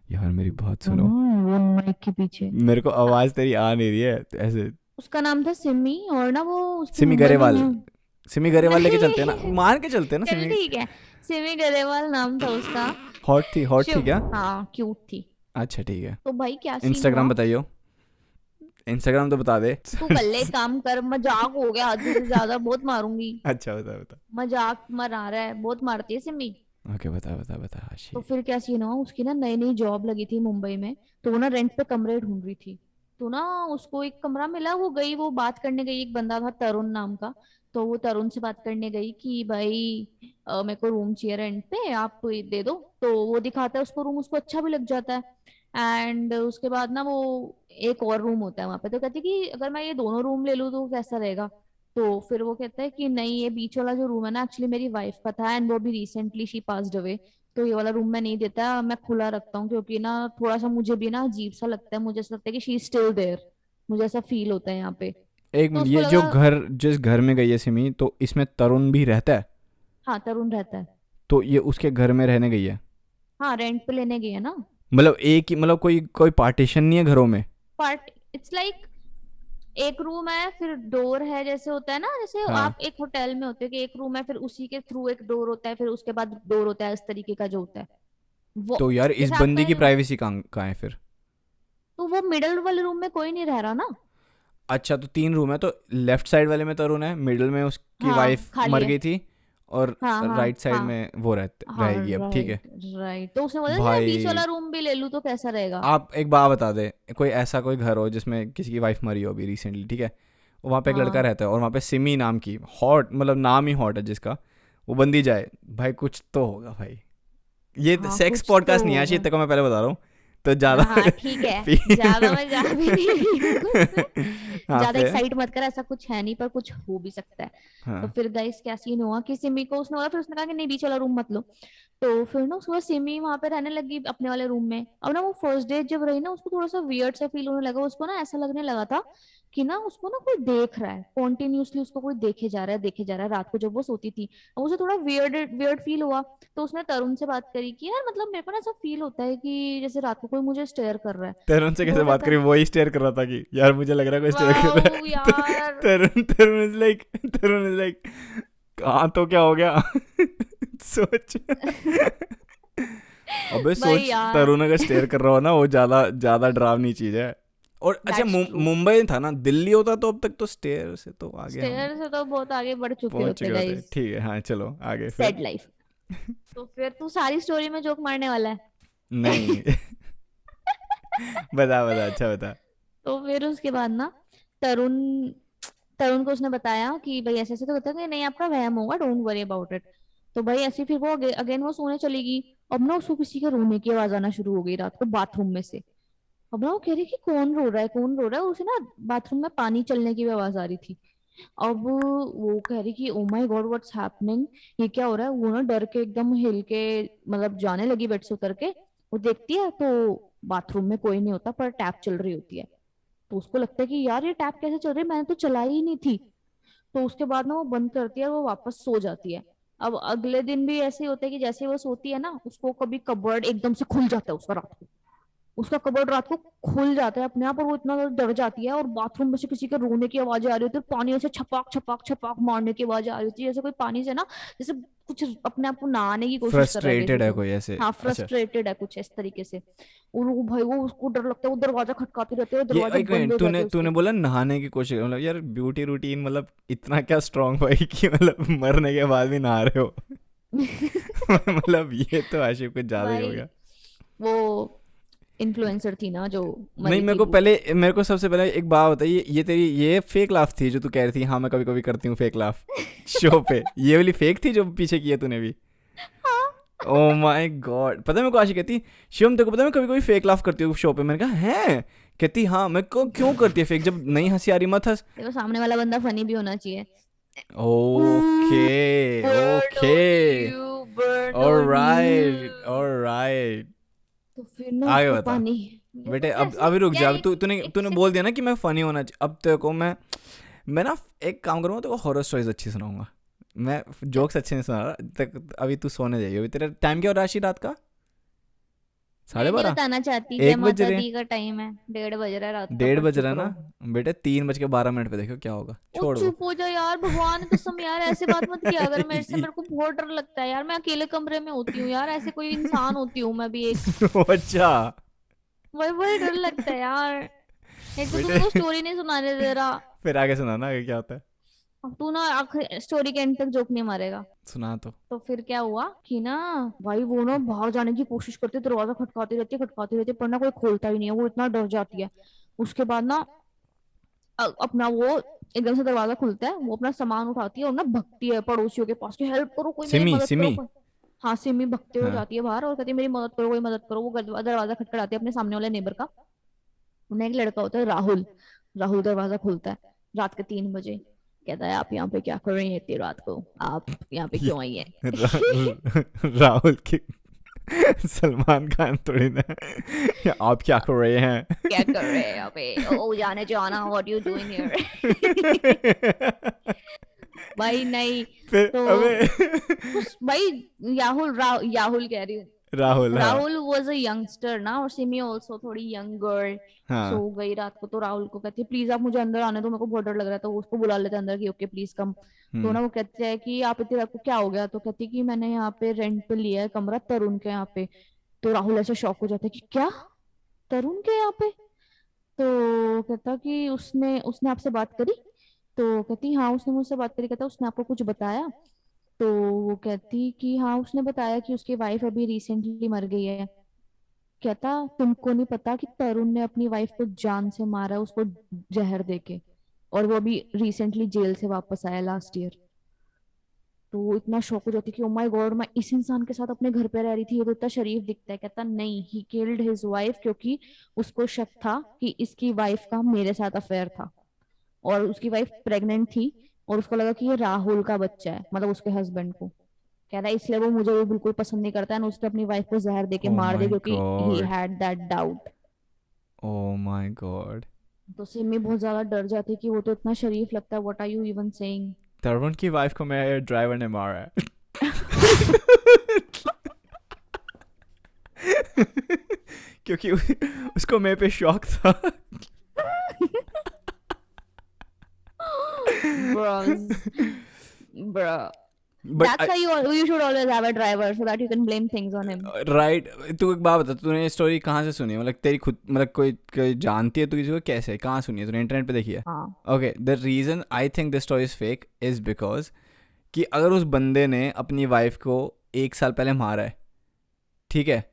यार मेरी बात सुनो, वो माइक के पीछे। मेरे को हाँ, आवाज तेरी आ नहीं रही है तो ऐसे. उसका नाम था सिमी, और ना वो उसकी सिमी मुंबई में गरेवाल. न्यू। सिमी गरेवाल लेके चलते हैं ना, नहीं, मान के चलते हैं ना चल सिमी. ठीक है, सिमी गरेवाल नाम था उसका। हॉट थी शिव, क्या? हाँ क्यूट थी। अच्छा ठीक है. तो भाई क्या सीन इंस्टाग्राम हुआ, बताइयो, इंस्टाग्राम तो बता दे. तू कर ले, एक काम कर, मजाक हो गया हद से ज्यादा, बहुत मारूंगी। अच्छा बता बता. मजाक मरा रहा है, बहुत मारती है सिमी। ओके बता बता बता तो आशी. फिर क्या सीन हुआ, उसकी ना नई नई जॉब लगी थी मुंबई में, तो वो ना रेंट पे कमरे ढूंढ रही थी। तो ना उसको एक कमरा मिला, वो गई, वो बात करने गई, एक बंदा था तरुण नाम का। तो वो तरुण से बात करने गई कि भाई मेरे को रूम चाहिए रेंट पे, आप ये दे दो। तो वो दिखाता है उसको रूम, उसको अच्छा भी लग जाता है। एंड उसके बाद ना वो एक और रूम होता है वहां पे, तो कहती है कि अगर मैं ये दोनों रूम ले लूँ तो कैसा रहेगा। तो फिर वो कहता है कि नहीं, ये बीच वाला जो रूम है ना, एक्चुअली मेरी वाइफ का था, एंड वो भी रिसेंटली शी पास्ड अवे। तो ये वाला रूम मैं नहीं देता, मैं खुला रखता हूँ, क्योंकि ना थोड़ा सा मुझे भी ना अजीब सा लगता है, मुझे ऐसा लगता है कि शी इज स्टिल देयर, मुझे ऐसा फील होता है यहाँ पे। एक तो मिनट, उसको ये जो लगा, घर, जिस घर में गई है सिमी, तो इसमें तरुण भी रहता है? हाँ तरुण रहता है। तो ये उसके घर में रहने गई है? हाँ रेंट पे लेने गई है ना। मतलब एक ही, मतलब कोई कोई पार्टीशन नहीं है घरों में? पार्ट, इट्स लाइक एक रूम है, फिर डोर है, जैसे होता है ना, जैसे हाँ. आप एक होटल में होते हो कि एक रूम है, फिर उसी के थ्रू एक डोर होता है, फिर उसके बाद डोर होता है, इस तरीके का जो होता है वो। तो यार इस जैसे बंदी आपका, की प्राइवेसी कहाँ कहाँ है फिर? तो वो मिडल वाले रूम में कोई नहीं रह रहा ना। अच्छा, तो 3 रूम है, तो लेफ्ट साइड वाले में तरुण है, मिडिल में उसकी हाँ वाइफ खाली मर है। गई थी, और हाँ हाँ राइट साइड हाँ में वो हाँ, रहेगी अब. ठीक है राइट राइट। तो उसने बोला मैं बीच वाला भाई. रूम भी ले लूँ तो कैसा रहेगा। आप एक बात बता दे, कोई ऐसा कोई घर हो जिसमें किसी की वाइफ मरी हो अभी रिसेंटली, ठीक है, वहाँ पे एक लड़का हाँ रहता है और वहाँ पे सिमी नाम की हॉट, मतलब नाम ही हॉट है जिसका, वो बंदी जाए, भाई कुछ तो होगा भाई. ये हाँ सेक्स कुछ तो पॉडकास्ट नहीं है आशी, होगा। तेरे को मैं पहले बता रहा हूँ. तो ज़्यादा हाँ हाँ ठीक है, ज्यादा मैं जा भी नहीं रही हूँ उसमें। हाँ ज्यादा फिर. एक्साइट मत कर, ऐसा कुछ है नहीं, पर कुछ हो भी सकता है। तो हाँ. फिर गाइस क्या सीन हुआ कि सिमी को उसने बोला, फिर उसने कहा कि नहीं बीच वाला रूम मत लो। तो फिर ना उसके बाद सिमी वहां पे रहने लगी अपने वाले रूम में। अब ना वो फर्स्ट डे जब रही ना, उसको थोड़ा सा वियर्ड सा फील होने लगा, उसको ना ऐसा लगने लगा था कि ना उसको ना कोई देख रहा है कॉन्टिन्यूसली, उसको कोई देखे जा रहा है, देखे जा रहा है रात को जब वो सोती थी। और उसे थोड़ा वियर्ड वियर्ड फील हुआ। तो उसने तरुण से बात करी कि यार मतलब मेरे को ना ऐसा फील होता है कि जैसे रात को कोई मुझे स्टेयर कर रहा है। तरुण से तो कैसे बोला बात जाता करी, है वही स्टेयर कर रहा था कि यार मुझे लग रहा है कोई स्टेयर कर रहा वाह है। यार। तरुण इज लाइक कहाँ तो क्या हो गया। सोच। अबे भाई सोच, यार तरुण अगर स्टेयर कर रहा हो ना, वो ज्यादा ज्यादा डरावनी चीज है। और अच्छा दैट्स ट्रू। मुंबई था ना, दिल्ली होता तो अब तक तो स्टेयर से तो आगे हम स्टेयर से तो बहुत आगे बढ़ चुके पहुंच होते चुके होते। गाइस। ठीक है, हाँ चलो आगे फिर। Sad life. तो फिर तू सारी स्टोरी में जोक मारने वाला है। नहीं। बता बता, अच्छा बता। तो फिर उसके बाद ना तरुण तरुण को उसने बताया कि भाई ऐसे ऐसे, तो कहता है कि नहीं आपका वहम होगा, डोंट वरी अबाउट इट। तो भाई ऐसे फिर वो अगेन वो सोने चली गई। अब ना उसको किसी के रोने की आवाज आना शुरू हो गई रात को बाथरूम में से। अब ना वो कह रही कि कौन रो रहा है, कौन रो रहा है, उसे ना बाथरूम में पानी चलने की भी आवाज आ रही थी। अब वो कह रही कि ओ माय गॉड व्हाट्स हैपनिंग, ये क्या हो रहा है। वो ना डर के एकदम हिल के मतलब जाने लगी बेड से उतर के। वो देखती है तो बाथरूम में कोई नहीं होता पर टैप चल रही होती है। तो उसको लगता है कि यार ये टैप कैसे चल रही है, मैंने तो चलाई ही नहीं थी। तो उसके बाद ना वो बंद करती है और वो वापस सो जाती है। अब अगले दिन भी ऐसे ही होता है कि जैसे ही वो सोती है ना उसको कभी कबर्ड एकदम से खुल जाता है उसका रात को। उसका कबर्ड रात को खुल जाता है अपने आप और वो इतना ज्यादा डर जाती है और बाथरूम में से किसी के रोने की आवाजें आ रही होती है, पानी से छपाक छपाक छपाक मारने की आवाजें आ रही होती है, जैसे कोई पानी से ना जैसे कुछ अपने आप को नहाने की कोशिश कर रहा है फ्रस्ट्रेटेड है बेसिकली। कोई ऐसे, हाँ अच्छा। फ्रस्ट्रेटेड है कुछ इस तरीके से। और वो भाई वो उसको डर लगता है, वो दरवाजा खटकाती रहती है और ये दरवाजे एक बंद मिनट, हो जाते तूने हैं तूने उसके। बोला नहाने की कोशिश, मतलब यार ब्यूटी रूटीन मतलब इतना क्या स्ट्रांग भाई कि मतलब मरने के बाद भी नहा रहे हो। मतलब ये तो आशिफ कुछ ज्यादा ही हो भाई गया। वो इन्फ्लुएंसर थी ना जो नहीं, मरी मेरे थी को वो। पहले, मेरे को सबसे पहले एक बात बताइए, ये तेरी ये फेक लाफ थी जो तू कह रही थी, हाँ मैं कभी कभी करती हूँ फेक लाफ शो पे, ये वाली फेक थी जो पीछे की है तूने भी? हाँ। ओ माय गॉड, पता है मेरे को आशी कहती, शिवम तेरे को पता है मैं कभी कभी फेक लाफ करती हूँ शो पे, मैंने कहा है? कहती हाँ, मैं को क्यों करती है फेक, जब नहीं हंसी आ रही मत हंस। देखो सामने वाला बंदा फनी भी होना चाहिए। Okay burn okay, on you, burn on alright you. Alright. तो फिर ना आगे उसको बता पानी, ये बेटे, तो अब कैसे अभी रुक जा, यार, अब तू तूने एक तूने बोल सेकंड। दिया ना कि मैं फनी होना चाहिए, अब तेरे को मैं ना एक काम करूँगा, तेरे को हॉरर स्टोरीज अच्छी सुनाऊंगा। मैं जोक्स अच्छे नहीं सुना रहा तक, अभी तू सोने जाइए, अभी तेरा टाइम क्या हो रहा है राशि, रात का मैं साढ़े नहीं बारह बताना चाहती, जय एक बज माता रहे हैं। दी का टाइम है, 1:30 बज रहा है रात का, 1:30 पर बज रहा चुप है ना रहो। बेटे, 3:12 देखो क्या होगा, ओ छोड़ वो। चुप हो जा यार, भगवान की कसम यार ऐसे बात मत किया अगर मेरे से, मेरे को बहुत डर लगता है यार, मैं अकेले कमरे में होती हूँ यार, ऐसे कोई इंसान होती हूँ मैं भी एक। अच्छा वही वही डर लगता है यार। एक तो तू बेटे, मेरे को स्टोरी नहीं सुनाने दे रहा। फिर आगे सुनाना आगे क्या होता है। अब तू ना आखिर स्टोरी के एंड तक जोक नहीं मारेगा। सुना तो। तो फिर क्या हुआ कि ना भाई वो ना भाग जाने की कोशिश करती है, दरवाजा खटकाती रहती है पर ना कोई खोलता ही नहीं है, वो इतना डर जाती है। उसके बाद ना अपना वो एकदम से दरवाजा खुलता है, वो अपना सामान उठाती है और ना भगती है पड़ोसियों के पास कि हेल्प करो, कोई मेरी सिमी मदद करो सिमी। कोई। हाँ सिमी भगते हुए हाँ। जाती है बाहर और कहती है मेरी मदद करो, कोई मदद करो। वो दरवाजा खटखटाती है अपने सामने वाले नेबर का। उन्हें एक लड़का होता है राहुल। राहुल दरवाजा खोलता है रात के 3 बजे। कहता है आप यहाँ पे क्या कर रही हैं इतनी रात को, आप यहाँ पे ये क्यों आई है। राहुल की सलमान खान थोड़ी ना है। आप क्या कर रहे हैं? क्या कर रहे हैं यहाँ पे, ओ जाने जाना, व्हाट यू डूइंग हियर। भाई नहीं। फिर तो अबे उस भाई याहुल कह रही हूँ। राहुल, हाँ राहुल वॉज अ यंगस्टर ना, और सिमी ऑल्सो थोड़ी यंग गर्ल। हाँ। सो गई रात को तो राहुल को कहती है प्लीज आप मुझे अंदर आने दो, मेरे को बहुत डर लग रहा है। तो वो उसको बुला लेते हैं अंदर की ओके प्लीज कम। तो हम्म। ना वो कहते हैं कि आप इतनी रात को क्या हो गया, तो कहती है कि मैंने यहाँ पे रेंट पे लिया है कमरा तरुण के यहाँ पे। तो राहुल ऐसे शॉक हो जाता है कि क्या, तरुण के यहाँ पे। तो कहता कि उसने उसने आपसे बात करी। तो कहती हाँ उसने मुझसे बात करी। कहता उसने आपको कुछ बताया। तो वो कहती कि हाँ उसने बताया कि उसकी वाइफ अभी रिसेंटली मर गई है। कहता तुमको नहीं पता कि तरुण ने अपनी वाइफ को जान से मारा, उसको जहर देके। और वो अभी रिसेंटली जेल से वापस आया लास्ट ईयर। तो वो इतना शॉक हो जाती कि ओ माय गॉड, मैं इस इंसान के साथ अपने घर पे रह रही थी, ये तो इतना शरीफ दिखता है। कहता नहीं, ही किल्ड हिज वाइफ, क्योंकि उसको शक था कि इसकी वाइफ का मेरे साथ अफेयर था। और उसकी वाइफ प्रेग्नेंट थी। और उसको लगा कि ये राहुल का बच्चा है, मतलब उसके हस्बैंड को। कह रहा है इसलिए वो मुझे भी बिल्कुल पसंद नहीं करता है, और उसने अपनी वाइफ को जहर दे के ओ मार दिया माय क्योंकि he god, had that doubt. Oh my god. तो सिमी बहुत ज्यादा डर जाती है कि वो तो इतना शरीफ लगता है, what are you even saying. Tarun की वाइफ को मेरे ड्राइवर ने मारा है। क्योंकि उसको मेरे पे शौक था। Bros, bro. But That's why you should always have a driver so that you can blame things on him. Right, तू एक बात बता, तूने ये स्टोरी कहाँ से सुनी है? मतलब तेरी खुद, मतलब कोई जानती है तू किसी को? कैसे, कहाँ सुनी है तूने? इंटरनेट पे देखी है? हाँ। Okay, the reason I think this story is fake is because कि अगर उस बंदे ने अपनी वाइफ को 1 साल पहले मारा है, ठीक है,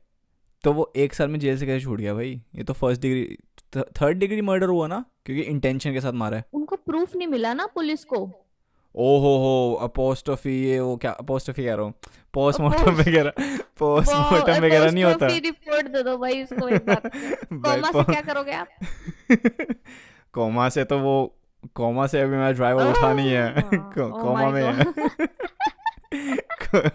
तो वो 1 साल में जेल से कैसे छूट गया भाई? ये तो first degree, third degree murder हुआ ना, क्योंकि इंटेंशन के साथ मारा है। उनको प्रूफ नहीं मिला ना पुलिस को। ओ हो, अपोस्ट्रोफी, ये वो क्या अपोस्ट्रोफी कह रहा हूँ, पोस्टमार्टम पोस्ट वगैरह, पोस्टमार्टम वगैरह नहीं होता पोस्टोफी रिपोर्ट दे दो भाई उसको एक बार। भाई। कॉमा से क्या करोगे आप? कोमा से तो वो, कोमा से अभी मेरा ड्राइवर उठा नहीं है। ओह कोमा माय में गॉड। है।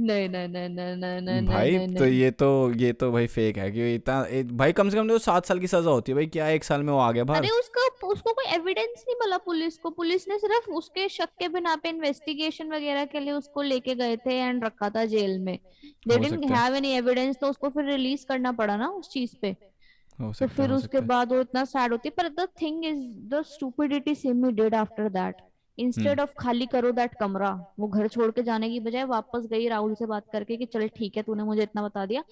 नहीं नहीं नहीं नहीं नहीं नहीं नहीं भाई नहीं तो नहीं। ये तो भाई फेक है कि इतना भाई कम से कम तो 7 साल की सजा होती है भाई, क्या 1 साल में वो आ गया बाहर? अरे उसका उसको कोई एविडेंस नहीं मिला पुलिस को, पुलिस ने सिर्फ उसके शक के बिना पे इन्वेस्टिगेशन वगैरह के लिए उसको लेके गए थे एंड रखा था जेल में। दे हो डिडंट सकता है, हैव एनी एविडेंस, तो उसको फिर रिलीज करना पड़ा ना उस चीज पे। हो तो सकता है, फिर हो उसके सकता है। बाद वो इतना सैड होती, पर the thing is the stupidity Simi did after that. Hmm. Instead of खाली करो दैट कमरा, वो घर छोड़ के जाने की बजाय वापस गई राहुल से बात करके कि चल ठीक है तूने मुझे इतना बता दिया,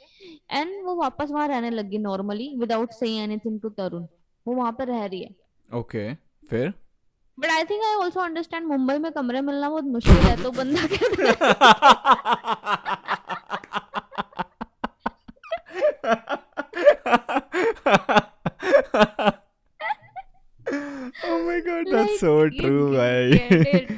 एंड वो वापस वहां रहने लगी normally without saying anything to Tarun. वो वहां पे रह रही है। ओके, फिर? But I think I also understand, Mumbai में कमरे मिलना बहुत मुश्किल है, तो बंदा कहता है। Oh my god, that's like so you true get भाई। इट।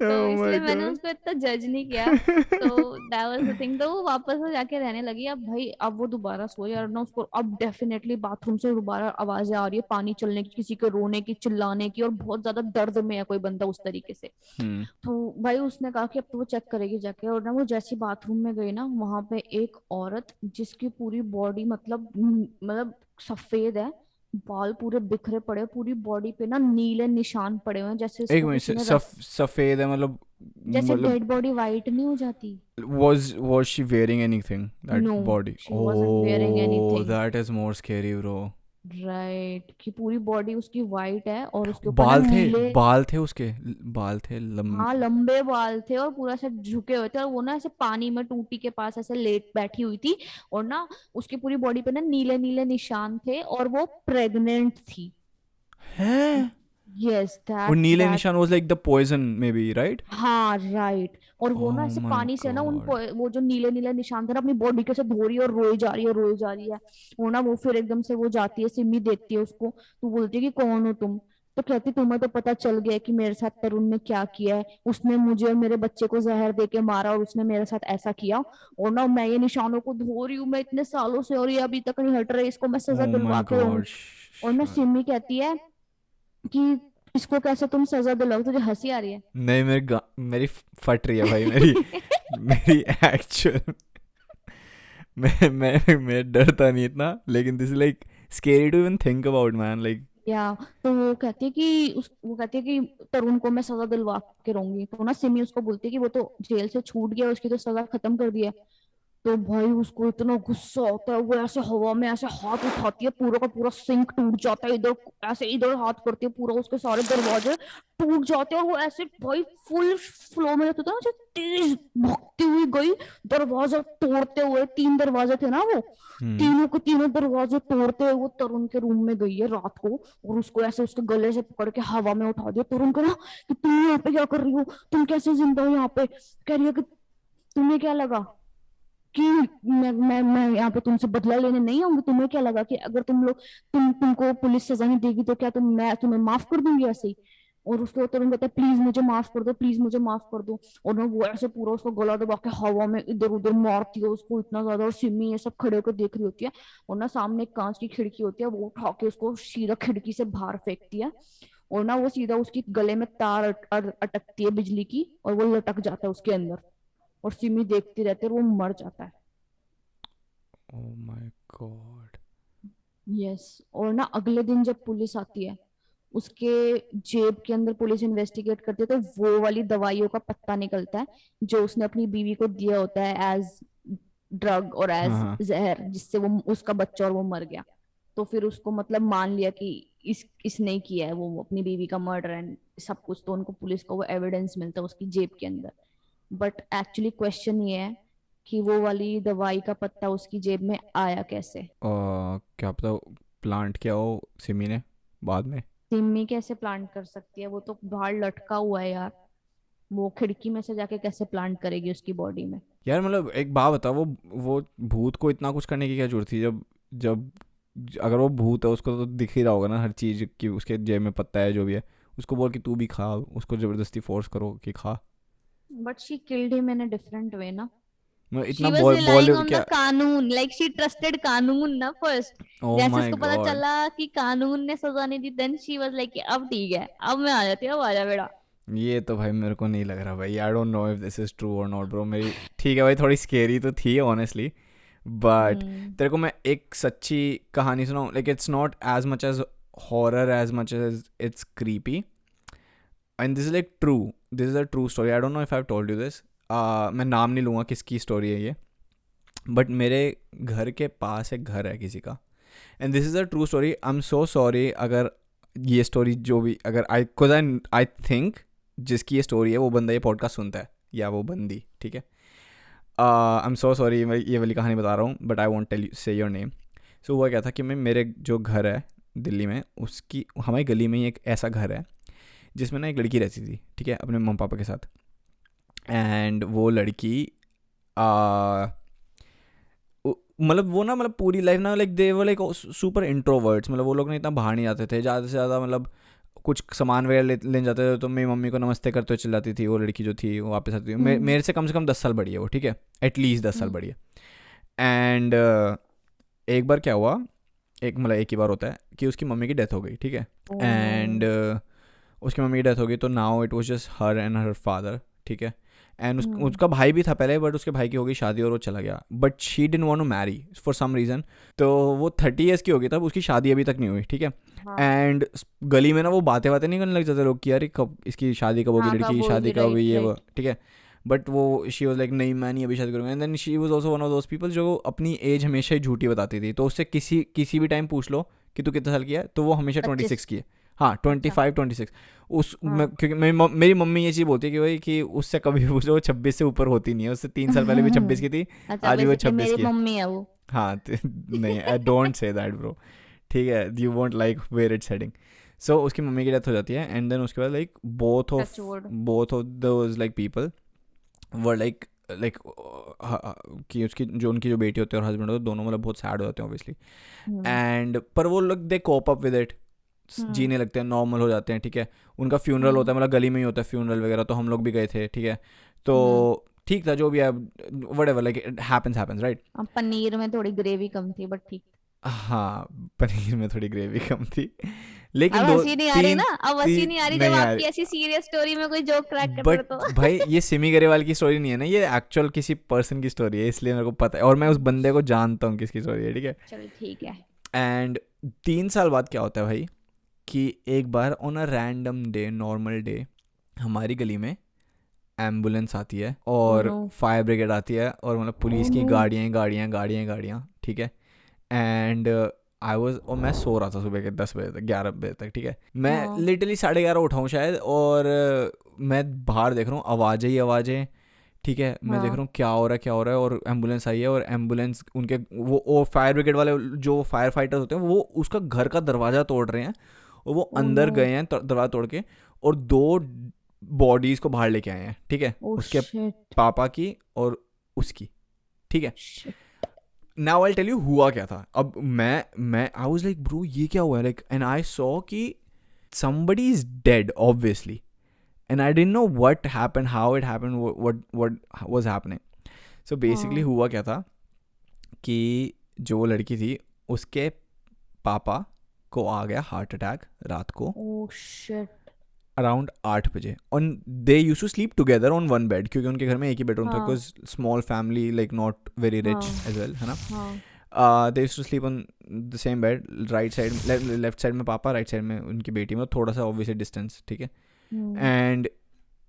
तो Oh my इसलिए मैंने god. उसको इतना जज नहीं किया। तो दैट वाज द थिंग, तो वो वापस से जाके रहने लगी। अब भाई अब वो दोबारा सोई और ना उसको अब डेफिनेटली बाथरूम से दोबारा आवाजें आ रही है, पानी चलने की, किसी के रोने की, चिल्लाने की, और बहुत ज्यादा दर्द में है कोई बंदा उस तरीके से। हम्म। तो भाई उसने कहा कि अब तो वो चेक करेगी जाके, और ना वो जैसी बाथरूम में गई ना, वहां पे एक औरत जिसकी पूरी बॉडी मतलब सफेद है, बाल पूरे बिखरे पड़े, पूरी बॉडी पे ना नीले निशान पड़े हुए हैं, जैसे एक इसको मिनट, किसी ने सफेद है मतलब? जैसे मतलब डेड बॉडी वाइट नहीं हो जाती। was she wearing anything, that no, body? She wasn't wearing Oh, anything. that is more scary bro. Right, कि पूरी बॉडी उसकी वाइट है और उसके ऊपर ना बाल थे, नीले। बाल थे उसके, बाल थे हाँ लंबे बाल थे और पूरा ऐसे झुके हुए थे, और वो ना ऐसे पानी में टूटी के पास ऐसे लेट बैठी हुई थी, और ना उसकी पूरी बॉडी पे ना नीले नीले निशान थे, और वो प्रेग्नेंट थी। हैं? यस वो दैट नीले दैट निशान was like the poison maybe, right? हाँ राइट। और वो ना Oh ऐसे my पानी से ना god. वो जो नीले नीले निशान थे ना अपनी बॉडी के से धो रही है और रोई जा रही है, रोई जा रही है। वो ना वो फिर एकदम से वो जाती है, सिमी देखती है उसको, तो बोलती है कि कौन हो तुम? तो कहती तुम्हें तो पता चल गया है कि मेरे साथ तरुण ने क्या किया है, उसने मुझे और मेरे बच्चे को जहर दे के मारा और उसने मेरे साथ ऐसा किया। और ना मैं ये निशानों को धो रही हूँ, मैं इतने सालों से, और ये अभी तक नहीं हट रहे, इसको मैं सजा Oh दिलवा my के रहूंगी। god. और ना सिमी कहती है कि इसको कैसे तुम सजा दिलाओ, तुझे हंसी आ रही है? नहीं, मेरी फट रही है भाई, मेरी मेरी एक्चुअल मैं डरता नहीं इतना, लेकिन this like scary to even think about man, like. या तो वो कहती है कि तरुण को मैं सजा दिलवा के रहूंगी। तो ना सिमी उसको बोलती है कि वो तो जेल से छूट गया, उसकी तो सजा खत्म कर दी है। तो भाई उसको इतना गुस्सा होता है, वो ऐसे हवा में ऐसे हाथ उठाती है, पूरा का पूरा सिंक टूट जाता है, इधर ऐसे इधर हाथ करती है, पूरा उसके सारे दरवाजे टूट जाते हैं, और वो ऐसे भाई फुल फ्लो में रहता था ना, जो तेज भागती हुई गई, दरवाजा तोड़ते हुए, 3 दरवाजे थे ना वो, हम्म। तीनों के तीनों दरवाजे तोड़ते हुए वो तरुण के रूम में गई है रात को, और उसको ऐसे उसके गले से पकड़ के हवा में उठा दिया। तरुण कह रहा कि तुम यहाँ पे क्या कर रही हो, तुम कैसे जिंदा हो यहाँ पे? कह रही है कि तुम्हें क्या लगा कि मैं यहाँ पे तुमसे बदला लेने नहीं आऊंगी? तुम्हें क्या लगा कि अगर तुमको पुलिस सजा नहीं देगी तो क्या मैं तुम्हें माफ कर दूंगी ऐसे ही? और उसको तुरंत कहता है प्लीज मुझे माफ कर दो, प्लीज मुझे माफ कर दो। और ना वो ऐसे पूरा उसको गला दबा के हवा में इधर उधर मारती है उसको इतना ज्यादा, और सिमी ये सब खड़े होकर देख रही होती है। और ना सामने एक कांच की खिड़की होती है, वो उठा के उसको सीधा खिड़की से बाहर फेंकती है। और ना वो सीधा उसकी गले में तार अटकती है बिजली की, और वो लटक जाता है उसके अंदर, और सिमी देखती रहती है और वो मर जाता है। Oh my god. यस, और ना अगले दिन जब पुलिस आती है, उसके जेब के अंदर पुलिस इन्वेस्टिगेट करती है, तो वो वाली दवाइयों का पत्ता निकलता है जो उसने अपनी बीवी को दिया होता है एज ड्रग और हाँ एज हाँ। जहर, जिससे वो उसका बच्चा और वो मर गया। तो फिर उसको मतलब मान लिया कि इसने ही किया है वो अपनी बीवी का मर्डर एंड सब कुछ। तो उनको पुलिस को वो एविडेंस मिलता है उसकी जेब के अंदर। बट एक्चुअली क्वेश्चन ये है कि वो वाली दवाई का पत्ता उसकी जेब में आया कैसे। क्या पता प्लांट किया हो सिमी ने बाद में। सिमी कैसे प्लांट कर सकती है, वो तो बाहर लटका हुआ है यार। वो खिड़की में से जाके कैसे प्लांट करेगी उसकी बॉडी में। यार मतलब एक बात बता, वो भूत को इतना कुछ करने की क्या जरूरत थी, जब जब अगर वो भूत है उसको तो दिख ही रहा होगा ना हर चीज़ कि उसके जेब में पत्ता है जो भी है। उसको बोल कि तू भी खा, उसको ज़बरदस्ती फोर्स करो कि खा। But she killed him in a different way ना। मैं शी इतना was relying Bollywood on the क्या। कानून, लाइक शी ट्रस्टेड कानून ना फर्स्ट। ओ जैसे माय उसको पता गॉड। चला कि कानून ने सजा नहीं दी, देन शी वाज लाइक अब ठीक है, अब मैं आ जाती हूँ, अब आ जा बेटा। ये तो भाई मेरे को नहीं लग रहा भाई, आई don't know if this is true और नॉट ब्रो मेरी। ठीक है भाई, थोड़ी स्केरी तो थी ऑनेस्टली, बट हम्म। तेरे को मैं एक सच्ची कहानी सुनाऊं, like it's not as much as horror as much as it's creepy, and this is like true, this is a true story, I don't know if I told you this. मैं नाम नहीं लूँगा किसकी स्टोरी है ये, but मेरे घर के पास एक घर है किसी का, and this is a true story. I am so sorry अगर ये स्टोरी जो भी, अगर आई थिंक जिसकी ये स्टोरी है वो बंदा ये पॉडकास्ट सुनता है या वो बंदी, ठीक है। आई एम सो सॉरी मैं ये वाली कहानी बता रहा हूँ, बट आई वॉन्ट टेल से योर नेम। सो हुआ क्या था कि मैं, मेरे जो घर है दिल्ली में, उसकी हमारी गली में ही एक ऐसा घर है जिसमें ना एक लड़की रहती थी, ठीक है, अपने मम्मी पापा के साथ। एंड वो लड़की आ, मतलब वो ना, मतलब पूरी लाइफ ना, लाइक दे वो लाइक सुपर इंट्रोवर्ट्स, मतलब वो लोग ना इतना बाहर नहीं जाते थे ज़्यादा से ज़्यादा, मतलब कुछ सामान वगैरह लेने जाते थे तो मेरी मम्मी को नमस्ते करते हुए चल जाती थी वो लड़की जो थी, वो वापस आती थी। हम्म। मेरे से कम 10 साल बड़ी है वो, ठीक है, एटलीस्ट 10 साल हम्म। बड़ी है। एंड एक बार क्या हुआ, एक ही बार होता है कि उसकी मम्मी की डेथ हो गई, ठीक है। Oh no. एंड उसकी मम्मी की डेथ हो गई, तो now it was just her and her father, ठीक है। And hmm. उसका भाई भी था पहले, बट उसके भाई की हो गई शादी और वो चला गया, but she didn't want to marry for some reason. तो वो 30 ईयर्स की हो गई तब, उसकी शादी अभी तक नहीं हुई, ठीक है। हाँ। एंड गली में ना वो बातें बातें नहीं करने लग जाते लोग कि यार कब इसकी शादी कब होगी, हाँ, लड़की कब की शादी होगी, कब हुई, राइट ये वो, राइट। ठीक है। बट वो शी वॉज लाइक नहीं मैं नहीं अभी शादी करूँगा। And then she was also one of those people जो अपनी एज हमेशा ही झूठी बताती थी, तो उससे किसी किसी भी टाइम पूछ लो कि तू कितने साल की है, तो वो हमेशा 25। 26 की है। हाँ, अच्छा। 25 26। हाँ। क्योंकि मेरी मम्मी ये चीज़ बोलती है कि भाई कि उससे कभी पूछो वो 26 से ऊपर होती नहीं है, उससे 3 साल पहले भी 26 की थी, अच्छा, आज भी वो बेसिकली 26 मेरी की है। मम्मी है वो। हाँ नहीं, I don't say that bro, ठीक है, you won't like where it's heading. So उसकी मम्मी की डेथ हो जाती है, एंड देन उसके बाद like touch wood. Both of those like people were like like कि उसकी जो उनकी जो बेटी होती है और हस्बैंड होते हैं दोनों मतलब बहुत सैड हो जाते हैं ऑब्वियसली। हम्म। एंड पर वो लोग दे कोप अप विद इट, हम्म। जीने लगते हैं, नॉर्मल हो जाते हैं, ठीक है। उनका फ्यूनरल हम्म। होता है, मतलब गली में ही होता है फ्यूनरल वगैरह, तो हम लोग भी गए थे, ठीक है। तो हम्म। ठीक था जो भी है, what ever, like it happens right. अब पनीर में थोड़ी ग्रेवी कम थी, बट ठीक। हाँ, पनीर में थोड़ी ग्रेवी कम थी, लेकिन अब दो हंसी नहीं आ रही तीन ना, अब हंसी तीन नहीं आ रही जब नहीं यार। आपकी ऐसी सीरियस स्टोरी में कोई जोक क्रैक कर दे बट तो। भाई ये सिमी गरेवाल की स्टोरी नहीं है ना, ये एक्चुअल किसी पर्सन की स्टोरी है, इसलिए मेरे को पता है और मैं उस बंदे को जानता हूँ किसकी स्टोरी है, ठीक है। चल ठीक है। एंड 3 साल बाद क्या होता है भाई कि एक बार on a random day, normal day, हमारी गली में एम्बुलेंस आती है ओ और नो। फायर ब्रिगेड आती है और मतलब ओ पुलिस की नो। गाड़ियाँ गाड़ियाँ गाड़ियाँ गाड़ियाँ, ठीक है। एंड आई वॉज, और मैं सो रहा था सुबह के 10 बजे तक, 11 बजे तक, ठीक है। मैं हाँ। लिटरली 11:30 उठा हूँ शायद, और मैं बाहर देख रहा हूँ आवाज़ें ही आवाज़ें, ठीक है। मैं देख रहा हाँ। हूँ क्या हो रहा है क्या हो रहा है, और एम्बुलेंस आई है, और एम्बुलेंस उनके वो फायर ब्रिगेड वाले जो फायर फाइटर्स होते हैं वो उसका घर का दरवाज़ा तोड़ रहे हैं, और वो ओ नो। अंदर गए हैं दरवाज़ा तोड़ के, और 2 बॉडीज़ को बाहर लेके आए हैं, ठीक है, ओ उसके शिट। पापा की और उसकी, ठीक है। Shit. Now I tell you हुआ क्या था। अब मैं आई वाज लाइक ब्रो ये क्या हुआ है, लाइक, एंड आई सॉ कि somebody is dead obviously, and I didn't know what happened, how it happened, what was happening. So basically हाँ। हुआ क्या था कि जो वो लड़की थी उसके पापा को आ गया हार्ट अटैक रात को ओ शिट। अराउंड 8 बजे, on they use to sleep together on one bed, क्योंकि उनके घर में एक ही बेडरूम था, हाँ। Because small family, like not very rich हाँ। एज वेल, है ना। हाँ। They used to sleep on the same bed, right side, left side में पापा, राइट साइड में उनकी बेटी, में थोड़ा सा ऑब्वियसली डिस्टेंस, ठीक है. हम्म. एंड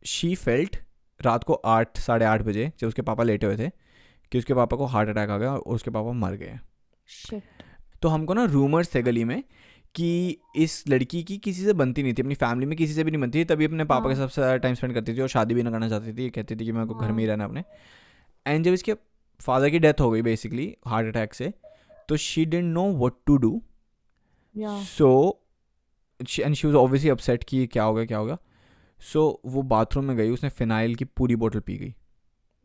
शी फेल्ट रात को 8, 8:30 बजे जब उसके पापा लेटे हुए थे कि उसके पापा को हार्ट अटैक आ गया और उसके पापा मर गए. शिट. तो हमको ना रूमर्स थे गली में कि इस लड़की की किसी से बनती नहीं थी, अपनी फैमिली में किसी से भी नहीं बनती थी, तभी अपने पापा के हाँ. सबसे ज़्यादा टाइम स्पेंड करती थी और शादी भी ना करना चाहती थी, कहती थी कि मेरे को घर में ही हाँ. रहना अपने. एंड जब इसके फादर की डेथ हो गई बेसिकली हार्ट अटैक से, तो she didn't know what to do. Yeah. So and she was obviously upset कि क्या होगा क्या होगा. सो वो बाथरूम में गई, उसने फिनाइल की पूरी बोतल पी गई.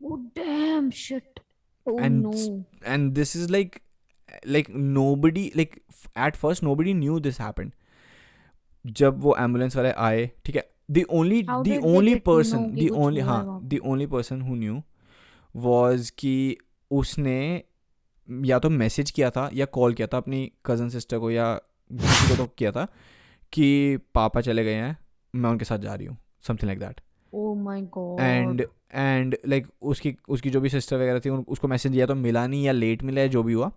Oh damn shit. Oh and no. And this is like nobody, like at first nobody knew this happened. जब वो एम्बुलेंस वाले आए, ठीक है, the only How the did they only get to know person कि the कुछ only हुआ हाँ है वहाँ the पे? only person who knew was कि उसने या तो मैसेज किया था या कॉल किया था अपनी कज़न सिस्टर को या किसी को, तो किया था कि पापा चले गए हैं, मैं उनके साथ जा रही हूँ, something like that. Oh my god. And like उसकी उसकी जो भी सिस्टर वगैरह थी उसको मैसेज दिया तो मिला नहीं, या लेट मिला, या जो भी हुआ.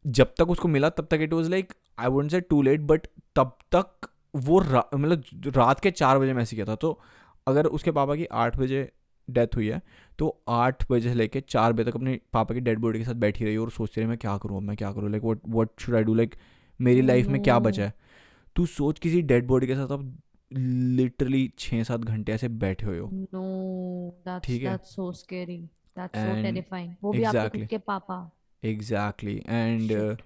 जब तक उसको मिला तब तक it was like, I wouldn't say too late, but तब तक वो मतलब रात के 4 बजे मैसेज किया था. तो अगर उसके पापा की 8 बजे डेथ हुई है तो 8 बजे से लेके 4 बजे तक अपने पापा की डेड बॉडी के साथ बैठी रही और सोचती रही मैं क्या करूँ, मैं क्या करूँ, like what should I do, like मेरी Oh लाइफ में क्या बचा no. है. तू सोच किसी डेड बॉडी के साथ अब लिटरली 6-7 घंटे ऐसे बैठे हुए हो, No. That's ठीक है. that's so scary. That's so and terrifying. वो भी आपके खुद एग्जैक्टली के पापा. Exactly and Shit.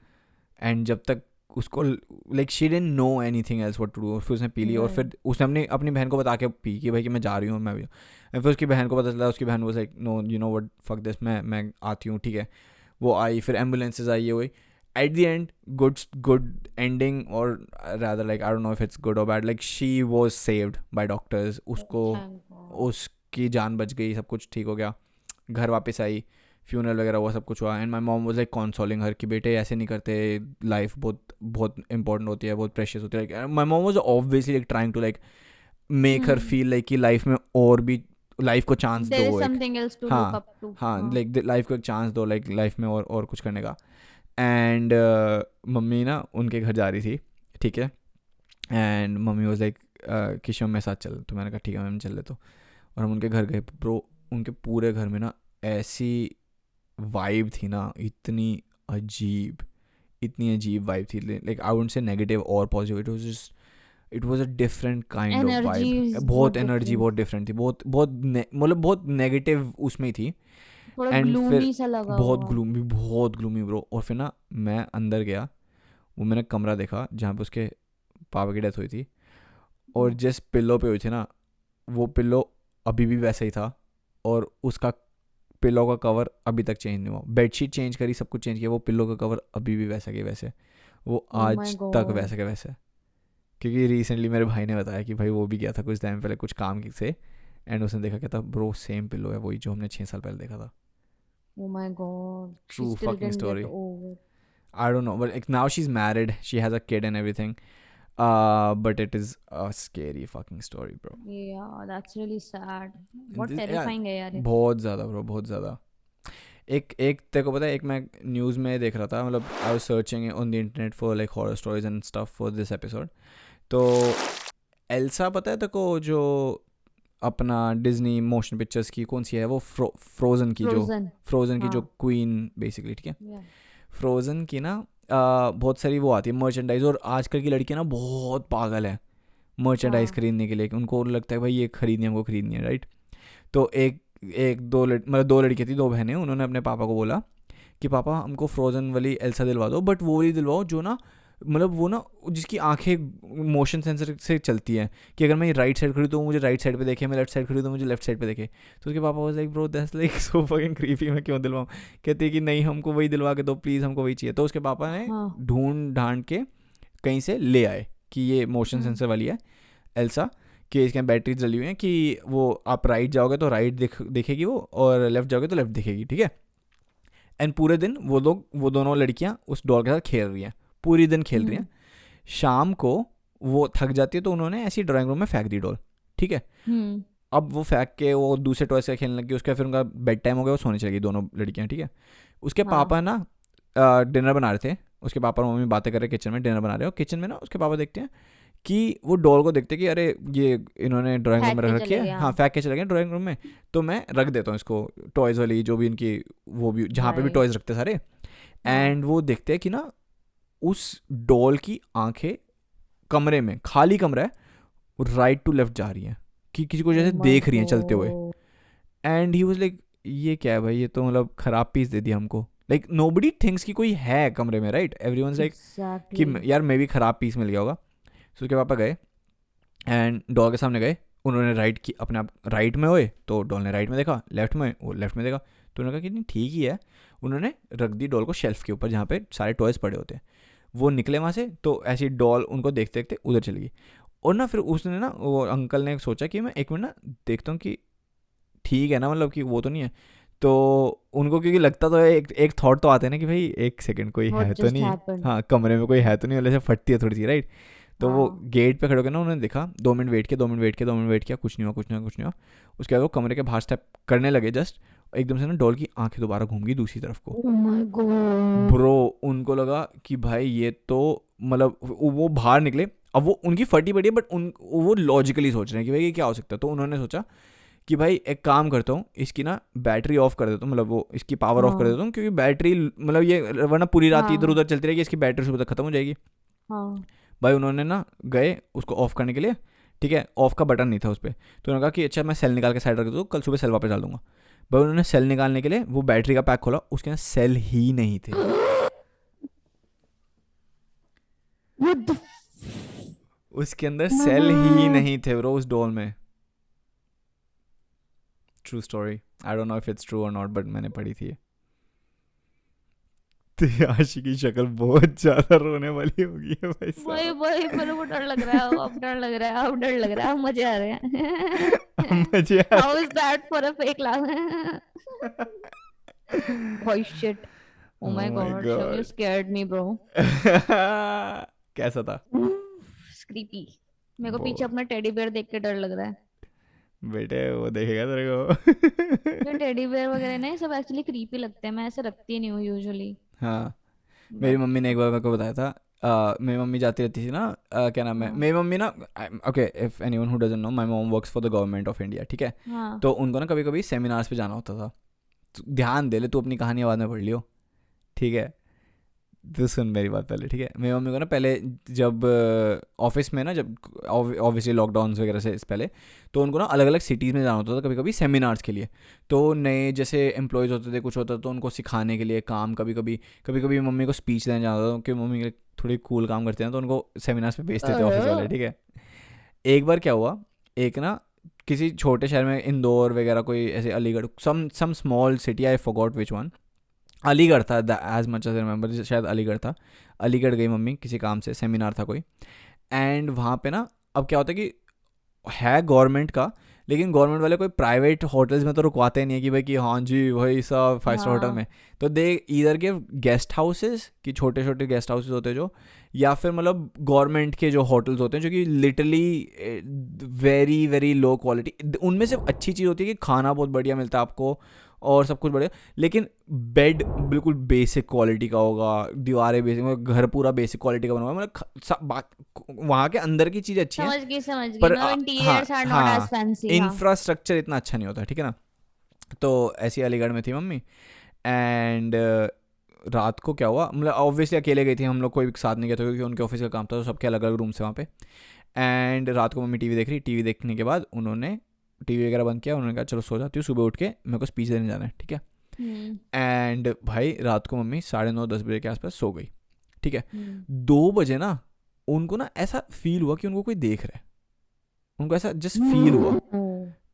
एंड जब तक उसको like she didn't know anything else what to do, फिर उसने पी ली और Right. फिर उसने अपनी अपनी बहन को बता के पी कि भाई कि मैं जा रही हूँ, मैं भी. एंड फिर उसकी बहन को पता चला, उसकी बहन was like no you know what fuck this, मैं आती हूँ, ठीक है. वो आई, फिर एम्बुलेंसेज आई, ये हुई. At the end good ending, और rather like I don't know if it's good और bad, like she was saved by doctors. Oh, उसको thank God. उसकी जान बच गई, सब कुछ ठीक हो गया, घर वापस आई, फ्यूनरल वगैरह हुआ, सब कुछ हुआ. And my mom was like consoling her कि बेटे ऐसे नहीं करते, लाइफ बहुत बहुत इंपॉर्टेंट होती है, बहुत प्रेशियस होती है. Like my mom was obviously like trying to like make her Hmm. Feel like कि लाइफ में और भी, लाइफ को चांस There is दो एक. something else to look हाँ up to. हाँ, हाँ. लाइक लाइफ को एक चांस दो, लाइक लाइफ में और कुछ करने का. एंड मम्मी ना उनके घर जा रही थी, ठीक है. एंड मम्मी वाज लाइक कि शिवम मेरे साथ चल, तो मैंने कहा ठीक है मैम चल ले. तो और हम उनके घर गए ब्रो, उनके पूरे घर में ना ऐसी वाइब थी ना, अजीब इतनी अजीब वाइब थी, like I wouldn't say negative और positive, it was a different kind of Energy vibe. is बहुत बहुत एनर्जी different. बहुत डिफरेंट थी, मतलब बहुत नेगेटिव उसमें ही थी. थोड़ा एंड फिर gloomy सा लगा होगा. बहुत ग्लूमी ब्रो. और फिर ना मैं अंदर गया, वो मैंने कमरा देखा जहाँ पे उसके पापा की डेथ हुई थी, और जिस पिल्लो पे हुई थी ना, वो पिल्लो अभी भी वैसा ही था, और उसका पिल्लो का कवर अभी तक चेंज नहीं हुआ. बेडशीट चेंज करी, सब कुछ चेंज किया, वो पिल्लो का कवर अभी भी वैसा के वैसे, वो Oh my आज तक God. वैसा के वैसे. क्योंकि रिसेंटली मेरे भाई ने बताया कि भाई वो भी गया था कुछ टाइम पहले कुछ काम से, एंड उसने देखा क्या था ब्रो, सेम पिल्लो है, वही जो हमने 6 साल पहले देखा था. Oh my God. She True still fucking didn't story. get over. I don't know, but like now she's married, she has a kid and everything. But it is a scary fucking story, bro. Yeah, that's really sad. बहुत Yeah, terrifying है यार ये. बहुत ज़्यादा bro, बहुत ज़्यादा. एक तेरे को पता है, एक मैं न्यूज़ में देख रहा था, मतलब I was searching on the internet for like horror stories and stuff for this episode. तो एल्सा पता है तेरे को, जो अपना डिज्नी मोशन पिक्चर्स की कौन सी है वो, फ्रोजन की, जो Frozen. फ्रोजन की जो हाँ. क्वीन बेसिकली, ठीक है. Yeah. फ्रोजन की ना बहुत सारी वो आती है मर्चेंडाइज, और आजकल की लड़कियां ना बहुत पागल है मर्चेंडाइज हाँ. खरीदने के लिए, उनको लगता है भाई ये खरीदनी है, हमको खरीदनी है, राइट. तो मतलब 2 लड़कियां थी, 2 बहनें, उन्होंने अपने पापा को बोला कि पापा हमको फ्रोजन वाली एल्सा दिलवा दो, बट वो वाली दिलवाओ जो ना, मतलब वो ना जिसकी आंखें मोशन सेंसर से चलती हैं, कि अगर मैं राइट साइड खरीदूँ तो मुझे राइट साइड पे देखे, मैं लेफ्ट साइड खरीदूँ तो मुझे लेफ्ट साइड पे देखे. तो उसके पापा was like bro that's like so fucking creepy, मैं क्यों दिलवाऊँ. कहते कि नहीं हमको वही दिलवा के दो प्लीज़, हमको वही चाहिए. तो उसके पापा ने हाँ. ढूंढ ढांड के कहीं से ले आए कि ये मोशन हम्म. सेंसर वाली है एल्सा, कि इसके बैटरी जली हुई है, कि वो आप राइट जाओगे तो राइट दिखेगी वो, और लेफ्ट जाओगे तो लेफ्ट दिखेगी, ठीक है. एंड पूरे दिन वो दोनों लड़कियां उस डॉल के साथ खेल रही हैं, पूरी दिन खेल रही हैं. शाम को वो थक जाती है तो उन्होंने ऐसी ड्राइंग रूम में फेंक दी डॉल, ठीक है. हम्म. अब वो फेंक के वो दूसरे टॉय से खेलने लगी, उसका फिर उनका बेड टाइम हो गया, वो सोने चली गई दोनों लड़कियां, ठीक है. उसके हाँ. पापा ना डिनर बना रहे थे, उसके पापा और मम्मी बातें कर रहे किचन में, डिनर बना रहे हो किचन में ना, उसके पापा देखते हैं कि वो डॉल को देखते हैं कि अरे ये इन्होंने ड्राइंग रूम फेंक में के रख रखी चले है, गए हाँ हाँ। फेंक के चले गए ड्राइंग रूम में, तो मैं रख देता हूँ इसको, टॉयज़ वाली जो भी इनकी, वो भी जहाँ पे भी भाई टॉयज़ रखते हैं सारे। हाँ। एंड वो देखते हैं कि ना उस डॉल की आंखें कमरे में, खाली कमरा है, राइट टू लेफ्ट जा रही हैं, कि किसी को ओ जैसे माय देख रही हैं चलते हुए। God. And he was like ये क्या है भाई, ये तो मतलब खराब पीस दे दिया हमको, लाइक नोबडी थिंक्स कि कोई है कमरे में, राइट, एवरीवनस लाइक कि एग्जैक्टली। यार मे भी खराब पीस मिल गया होगा। सो उसके पापा गए एंड डॉल के सामने गए, उन्होंने राइट की अपने आप राइट में हुए, तो डॉल ने राइट में देखा, लेफ्ट में वो लेफ्ट में देखा, तो उन्होंने कहा कि नहीं ठीक ही है। उन्होंने रख दी डॉल को शेल्फ के ऊपर जहाँ पे सारे टॉयज़ पड़े होते हैं। वो निकले वहाँ से, तो ऐसी डॉल उनको देखते देखते उधर चली गई। और ना फिर उसने ना, वो अंकल ने सोचा कि मैं एक मिनट ना देखता हूँ कि ठीक है ना, मतलब कि वो तो नहीं है। तो उनको क्योंकि लगता तो है, एक एक थॉट तो आते हैं ना कि भाई एक सेकंड कोई व्हाट है तो जस्ट नहीं, हैपेंड। हाँ कमरे में कोई है तो नहीं, वाले से फटती है थोड़ी सी, राइट। तो वो हाँ। गेट पे खड़े होकर ना उन्होंने देखा, 2 मिनट वेट किया, 2 मिनट वेट किया, 2 मिनट वेट किया, कुछ नहीं हुआ, कुछ नहीं हुआ, कुछ नहीं हुआ। उसके बाद वो कमरे के बाहर स्टेप करने लगे जस्ट, एकदम से ना डॉल की आंखें दोबारा घूम गई दूसरी तरफ को। ओ माय गॉड। ब्रो उनको लगा कि भाई ये तो मतलब, वो बाहर निकले। अब वो उनकी फटी पड़ी है, बट उन वो लॉजिकली सोच रहे हैं कि भाई ये क्या हो सकता है। तो उन्होंने सोचा कि भाई एक काम करता हूँ, इसकी ना बैटरी ऑफ कर देता हूँ, मतलब वो इसकी पावर ऑफ कर हाँ देता हूँ, क्योंकि बैटरी मतलब ये वरना पूरी रात इधर हाँ उधर चलती रहेगी, इसकी बैटरी सुबह तक खत्म हो जाएगी। हाँ। भाई उन्होंने ना गए उसको ऑफ करने के लिए, ठीक है, ऑफ का बटन नहीं था उस पर, तो उन्होंने कहा कि अच्छा मैं सेल निकाल के साइड रख दूँ, कल सुबह सेल वापस डाल दूंगा। भाई उन्होंने सेल निकालने के लिए वो बैटरी का पैक खोला, उसके अंदर सेल ही नहीं थे। What the उसके अंदर सेल ही f- नहीं थे ब्रो उस डॉल में। True story, I don't know if it's true और नॉट, बट मैंने पढ़ी थी ये। तो ये आशी की शक्ल बहुत ज्यादा रोने वाली होगी है भाई वही साहब। वही मेरे को डर लग रहा है, अब डर लग रहा है, अब डर लग रहा है, अब मजे आ रहे हैं। मजे आ How is that for a fake laugh? Oh shit. Oh my oh my god, Shiv, you God. scared me, bro. कैसा था? Creepy. मेरे को पीछे बहुत। अपना टेडी बेयर देख के डर लग रहा है। बेटे वो देखेगा तेरे को। ये टेडी बेयर वगैरह ना ये सब एक्चुअली क्रीपी लगते हैं, मैं ऐसे रखती नहीं हूँ यूजुअली। हाँ, मेरी बट मम्मी ने एक बार मेरे को बताया था। मेरी मम्मी जाती रहती थी ना, क्या नाम है, हाँ मेरी मम्मी ना, okay if anyone who doesn't know, my mom works for the government of India, ठीक है। हाँ तो उनको ना कभी कभी सेमिनार्स पे जाना होता था। तो ध्यान दे ले, तू अपनी कहानी बाद में पढ़ लियो, ठीक है। तो सुन मेरी बात पहले, ठीक है। मेरी मम्मी को ना पहले, जब ऑफिस में ना, जब ऑब्वियसली लॉकडाउन वगैरह से इस पहले, तो उनको ना अलग अलग सिटीज़ में जाना होता था कभी कभी सेमिनार्स के लिए। तो नए जैसे एम्प्लॉयज़ होते थे, कुछ होता था, तो उनको सिखाने के लिए काम, कभी कभी मम्मी को स्पीच देने जाना होता था, क्योंकि मम्मी थोड़ी कूल काम करते हैं, तो उनको सेमिनार्स पे भेजते थे ऑफिस वाले, ठीक है। एक बार क्या हुआ, एक ना किसी छोटे शहर में, इंदौर वगैरह कोई ऐसे, Aligarh, some small city, I forgot which one, Aligarh था, एज मच एज रिमेंबर, शायद अलीगढ़ था। अलीगढ़ गई मम्मी किसी काम से, सेमिनार था कोई। एंड वहाँ पे ना, अब क्या होता है कि है गवर्नमेंट का, लेकिन गवर्नमेंट वाले कोई प्राइवेट होटल्स में तो रुकवाते नहीं है कि भाई कि हाँ जी वही सब 5 स्टार होटल हाँ। में। तो दे इधर के गेस्ट हाउसेस, कि छोटे छोटे गेस्ट हाउसेस होते हैं जो, या फिर मतलब गवर्नमेंट के जो होटल्स होते हैं जो कि literally very very low quality, उनमें से अच्छी चीज़ होती है कि खाना बहुत बढ़िया मिलता है आपको और सब कुछ बढ़िया, लेकिन बेड बिल्कुल बेसिक क्वालिटी का होगा, दीवारें बेसिक, मतलब घर पूरा बेसिक क्वालिटी का बना हुआ है, मतलब वहाँ के अंदर की चीज़ें अच्छी हैं, समझ गई पर मतलब हाँ इंटीरियर्स आर नॉट एज हाँ, फैंसी हाँ। इंफ्रास्ट्रक्चर इतना अच्छा नहीं होता, ठीक है ना। तो ऐसी अलीगढ़ में थी मम्मी। एंड रात को क्या हुआ, मतलब ऑब्वियसली अकेले गई थी, हम लोग कोई साथ नहीं गए थे क्योंकि उनके ऑफिस का काम था, तो सबके अलग अलग रूम से वहाँ पे। एंड रात को मम्मी टीवी देख रही, टीवी देखने के बाद उन्होंने टीवी वगैरह बंद किया, उन्होंने कहा चलो सो जाती हूँ, सुबह उठ के मेरे को स्पीच देने जाना है, ठीक है। हम्म एंड भाई रात को मम्मी 9:30-10 बजे के आसपास सो गई, ठीक है। हम्म। 2 बजे ना उनको ना ऐसा फील हुआ कि उनको कोई देख रहा है, उनको ऐसा जस्ट फील हुआ,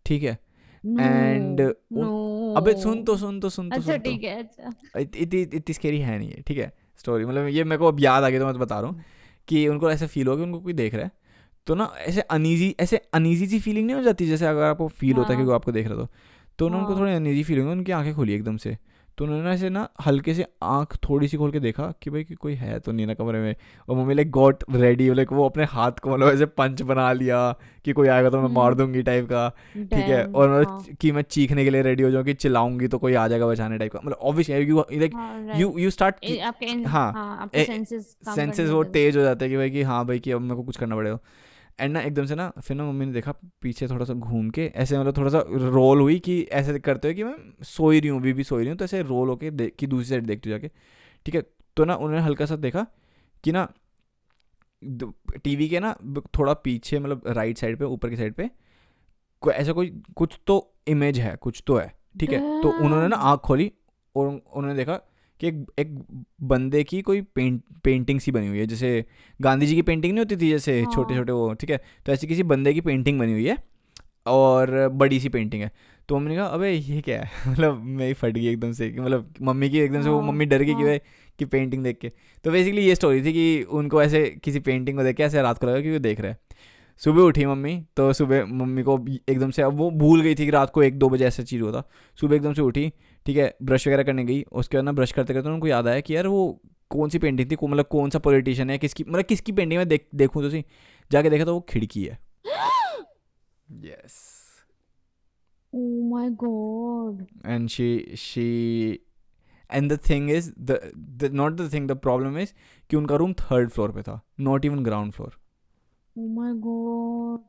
ठीक है। No and no. अबे सुन तो अच्छा ठीक है अच्छा। इतनी स्केरी है नहीं है, ठीक है स्टोरी, मतलब ये मेरे को अब याद आ गई तो मैं तो बता रहा हूँ कि उनको ऐसा फील हुआ कि उनको कोई देख रहा है। तो ना ऐसे अनईजी सी फीलिंग नहीं हो जाती, जैसे अगर आपको फील होता है कि हाँ वो आपको देख रहा, तो ना उनको हाँ थोड़ी अनईजी फीलिंग हुई, उनकी आंखें खुली एकदम से। तो उन्होंने ऐसे ना हल्के से आंख थोड़ी सी खोल के देखा कि भाई कि कोई है तो नहीं ना कमरे में। और mummy like got ready, like वो अपने हाथ को मतलब ऐसे पंच बना लिया कि कोई आएगा तो मैं मार हम्म। दूंगी टाइप का। ठीक है, डैम। और हाँ। मतलब कि मैं चीखने के लिए रेडी हो जाऊँ कि चिल्लाऊंगी तो कोई आ जाएगा बचाने टाइप का, मतलब ऑब्वियसली यू लाइक हाँ यू राइट। You start. हाँ, हाँ आपके सेंसेस काम सेंसेस करने वो लग जाते तेज हो जाते हैं कि भाई कि हाँ भाई कि अब मेरे को कुछ करना पड़ेगा। एंड ना एकदम से ना फिर ना मम्मी ने देखा पीछे थोड़ा सा घूम के ऐसे, मतलब थोड़ा सा रोल हुई कि ऐसे करते हुए कि मैं सोई रही हूँ, भी सोई रही हूँ, तो ऐसे रोल होके कि दूसरी साइड देखती हूँ जाके। ठीक है, तो ना उन्होंने हल्का सा देखा कि ना टीवी के ना थोड़ा पीछे, मतलब राइट साइड पे, ऊपर की साइड पे ऐसा कोई कुछ तो इमेज है, कुछ तो है। ठीक है, तो उन्होंने ना डैम। आँख खोली और उन्होंने देखा कि एक बंदे की कोई पेंटिंग सी बनी हुई है, जैसे गांधी जी की पेंटिंग नहीं होती थी जैसे छोटे हाँ। छोटे वो। ठीक है, तो ऐसी किसी बंदे की पेंटिंग बनी हुई है और बड़ी सी पेंटिंग है। तो मम्मी ने कहा अबे ये क्या है मतलब मेरी फट गई एकदम से कि मतलब मम्मी की एकदम से वो, हाँ। मम्मी डर गई कि हाँ। भाई कि पेंटिंग देख के। तो बेसिकली ये स्टोरी थी कि उनको ऐसे किसी पेंटिंग को देख के ऐसे रात को लगा कि वो देख रहे हैं। सुबह उठी मम्मी, तो सुबह मम्मी को एकदम से, अब वो भूल गई थी कि रात को 1-2 बजे ऐसा चीज़ होता। सुबह एकदम से उठी, ठीक है, ब्रश वगैरह करने गई, उसके बाद ना ब्रश करते करते उनको याद आया कि यार वो कौन सी पेंटिंग थी, मतलब कौन सा पॉलिटिशियन है, किसकी, मतलब किसकी पेंटिंग में देखूँ तो सही। जाके देखा तो वो खिड़की है। Yes. Oh my god. And she and the thing is the not the thing, the problem is कि उनका रूम 3rd फ्लोर पे था, not even ground floor. Oh my god.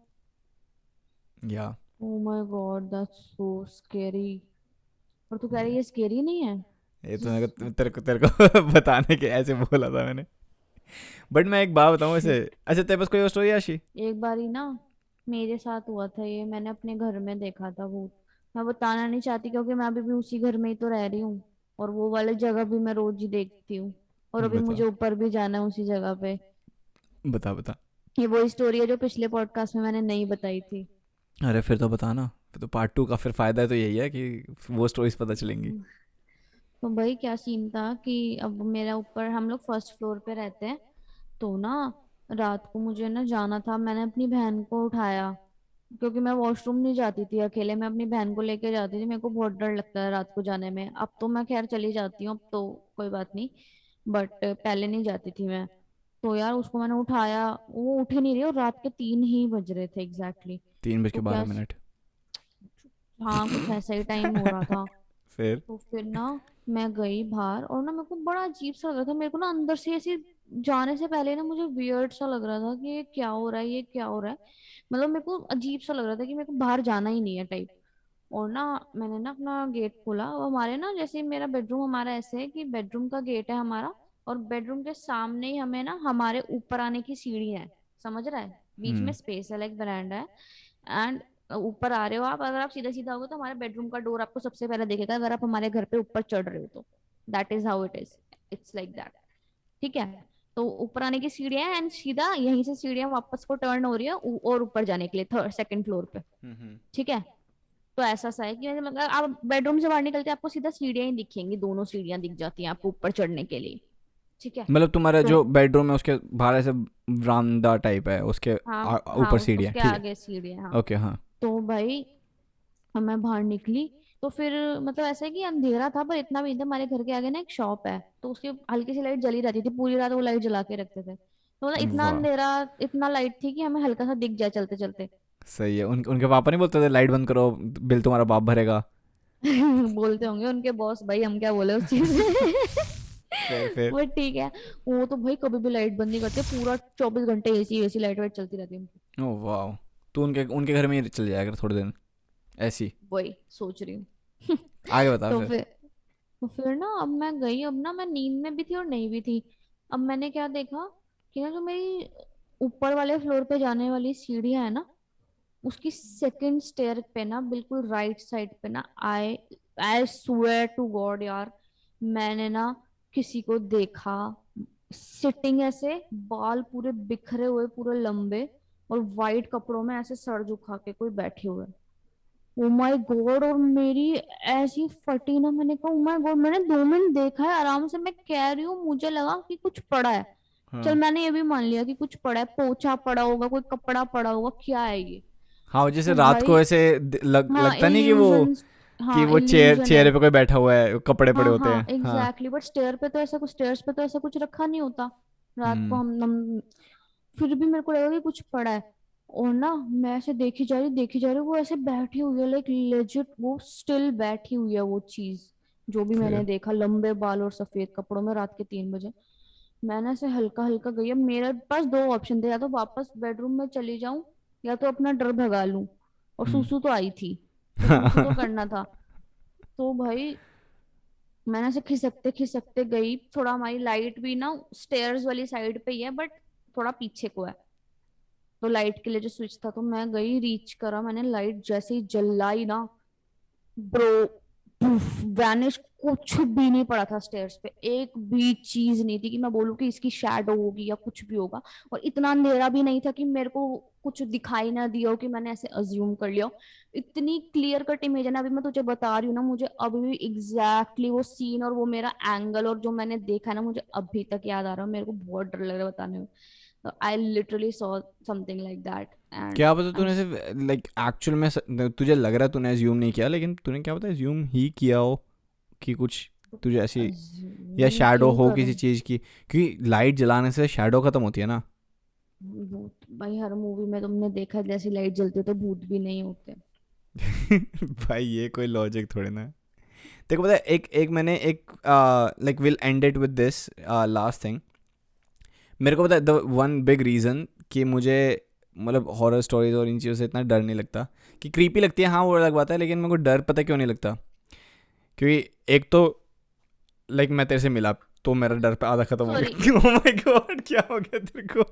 Yeah oh my god that's so scary. और तू कह रही है scary नहीं है? ये तो तेरे को बताने के ऐसे बोला था मैंने। बट मैं एक बात बताऊँ ऐसे, शिट। अच्छा तेरे पास कोई और स्टोरी है आशी? एक बारी ना मेरे साथ हुआ था ये, मैंने अपने घर में देखा था भूत। मैं बताना नहीं चाहती क्योंकि मैं अभी भी उसी घर में ही तो रह रही हूँ, और वो वाली जगह भी मैं रोज ही देखती हूँ, और अभी बता मुझे ऊपर भी जाना है उसी जगह पे। बता बता। ये वही स्टोरी है जो पिछले पॉडकास्ट में मैंने नहीं बताई थी। अरे फिर तो बता ना, फिर तो पार्ट 2 का फिर फ़ायदा तो यही है कि वो स्टोरीज पता चलेंगी। तो भाई क्या सीन था कि अब मेरा ऊपर, हम लोग फर्स्ट फ्लोर पे रहते हैं, तो ना रात को मुझे ना जाना था, मैंने अपनी बहन को उठाया क्योंकि मैं वॉशरूम नहीं जाती थी अकेले, मैं अपनी बहन को लेके जाती थी, मेरे को बहुत डर लगता है रात को जाने में। अब तो मैं खैर चली जाती हूँ, अब तो कोई बात नहीं, बट पहले नहीं जाती थी मैं। तो यार उसको मैंने उठाया, वो उठ ही नहीं रही, और रात के 3 ही बज रहे थे एग्जैक्टली। तीन बज तो के क्या, बारह मिनट हाँ कुछ ऐसा ही टाइम हो रहा था। फिर तो फिर ना मैं गई बाहर, और ना मेरे को बड़ा अजीब सा लग रहा था, मेरे को ना अंदर से ऐसे जाने से पहले ना मुझे वियर्ड सा लग रहा था कि ये क्या हो रहा है, ये क्या हो रहा है। मतलब मेरे को अजीब सा लग रहा था कि मेरे को बाहर जाना ही नहीं है टाइप। और ना मैंने ना अपना गेट खोला, और हमारे ना जैसे मेरा बेडरूम, हमारा ऐसे है कि बेडरूम का गेट है हमारा, और बेडरूम के सामने ही हमें ना हमारे ऊपर आने की सीढ़ी है, समझ रहा है, बीच में हम्म स्पेस है, लाइक वरांडा है। एंड ऊपर आ रहे हो आप, अगर आप सीधा सीधा होगे तो हमारे बेडरूम का डोर आपको सबसे पहले दिखेगा, अगर आप हमारे घर पे ऊपर चढ़ रहे हो तो। That is how it is, it's like that. ठीक है, तो ऊपर आने की सीढ़ियां हैं, एंड सीधा यहीं से सीढ़ियां वापस को टर्न हो रही है और ऊपर जाने के लिए थर्ड सेकंड फ्लोर पे। हम्म। ठीक है, तो ऐसा सा है कि मतलब आप बेडरूम से बाहर निकलते हैं आपको सीधा सीढ़ियां ही दिखेंगी, दोनों सीढ़ियां दिख जाती हैं आपको ऊपर चढ़ने के लिए। ठीक है। मतलब तुम्हारा तो जो बेडरूम है उसके बाहर ऐसे वरांडा टाइप है, उसके हाँ। हाँ ऊपर सीढ़ियाँ, उसके ठीक है। आगे सीढ़ियां, हाँ। ओके हाँ। तो भाई मैं बाहर निकली, तो फिर मतलब ऐसा है कि अंधेरा था, पर इतना भी नहीं था, हमारे घर के आगे ना एक शॉप है, तो उसकी हल्की सी लाइट जली रहती थी, पूरी रात वो लाइट जला के रखते थे, तो मतलब इतना वाह, अंधेरा, इतना लाइट थी कि हमें हल्का सा दिख जाए चलते चलते। सही है। उनके पापा नहीं बोलते थे लाइट बंद करो, बिल तुम्हारा बाप भरेगा? बोलते होंगे उनके बॉस, भाई हम क्या बोले उस चीज में। फिर वो ठीक है। वो तो भाई कभी भी लाइट बंद नहीं करते, पूरा 24 घंटे एसी एसी लाइट वाइट चलती रहती है उनकी। ओह वाह, तो उनके उनके घर में ही चल जाएगा थोड़े दिन ऐसी। वही सोच रही हूँ। आगे बता तो फिर। फिर तो फिर ना अब मैं गई, अब ना मैं नींद में भी थी और नहीं भी थी। अब मैंने क्या देखा कि ना जो मेरी ऊपर वाले फ्लोर पे जाने वाली सीढ़ियां है ना, उसकी सेकंड स्टेयर पे ना बिल्कुल राइट साइड पे ना, आई आई स्वेयर टू गॉड यार, मैंने ना किसी को देखा सिटिंग ऐसे, बाल पूरे बिखरे हुए, पूरे लंबे, और वाइट कपड़ों में ऐसे सर झुका के कोई बैठे हुए। ओ माय गॉड, और मेरी ऐसी फटी ना, मैंने कहा ओ माय गॉड, मैंने 2 मिनट देखा है आराम से, मैं कह रही हूँ मुझे लगा कि कुछ पड़ा है। चल हाँ मैंने ये भी मान लिया कि कुछ पड़ा है, पोछा पड़ा होगा, कोई कपड़ा पड़ा होगा, क्या है ये। हाँ, जैसे तो रात को भाई ऐसे हाँ लगता नहीं कि वो इल्यूजन्स, कि हाँ वो इल्यूजन है। चेहरे पे कोई बैठा हुआ है, कपड़े पड़े हाँ होते हाँ हैं, हाँ। एग्जैक्टली, बट स्टेयर्स पे तो ऐसा कुछ रखा नहीं होता। रात को हम्म। हम फिर भी मेरे को लगा कि कुछ पड़ा है। और ना मैं ऐसे देखी जा रही, वो ऐसे बैठी हुई है, लाइक लेजिट वो स्टिल बैठी हुई है वो चीज। जो भी मैंने फिर देखा, लंबे बाल और सफेद कपड़ों में, रात के 3 बजे। मैंने ऐसे हल्का हल्का गई। अब मेरे पास दो ऑप्शन थे, या तो वापस बेडरूम में चली जाऊं, या तो अपना डर भगा लूं। और हम्म। सूसू तो आई थी, तो सूसू तो करना था। तो भाई मैंने ऐसे खिसकते खिसकते गई। थोड़ा हमारी लाइट भी ना स्टेयर्स वाली साइड पे ही है, बट थोड़ा पीछे को है। तो लाइट के लिए जो स्विच था, तो मैं गई, रीच करा, मैंने लाइट जैसे ही जलाई ना, ब्रो, वैनिश। कुछ भी नहीं पड़ा था स्टेयर्स पे, एक भी चीज नहीं थी कि मैं बोलूँ कि इसकी शैडो होगी या कुछ भी होगा। और इतना अंधेरा भी नहीं था कि मेरे को कुछ दिखाई ना दिया हो, कि मैंने ऐसे अज्यूम कर लिया हो। इतनी क्लियर कट इमेज है ना, अभी मैं तुझे बता रही हूँ ना, मुझे अभी भी एग्जैक्टली वो सीन और वो मेरा एंगल और जो मैंने देखा है ना, मुझे अभी तक याद आ रहा है। मेरे को बहुत डर लग रहा है बताने में। तो I literally saw something like that and क्या पता आई एम। तूने सिर्फ लाइक एक्चुअल में तुझे लग रहा है तूने एज्यूम नहीं किया, लेकिन तूने क्या पता एज्यूम ही किया हो कि कुछ तुझे ऐसी, या अज्यूम शैडो क्यों हो किसी करूं? चीज़ की, क्योंकि लाइट जलाने से शैडो खत्म होती है ना। भूत भाई, हर मूवी में तुमने देखा है, जैसी लाइट जलती है तो भूत भी नहीं होते। भाई ये कोई लॉजिक थोड़ी ना है। देखो पता है, एक एक मैंने एक like will and it with this last thing. मेरे को पता है द वन बिग रीज़न कि मुझे मतलब हॉरर स्टोरीज और इन चीज़ों से इतना डर नहीं लगता, कि क्रीपी लगती है हाँ वो अलग बात है, लेकिन मेरे को डर पता क्यों नहीं लगता, क्योंकि एक तो लाइक मैं तेरे से मिला तो मेरा डर पे आधा खत्म हो सॉरी, गया। ओह माय गॉड क्या हो गया तेरे को?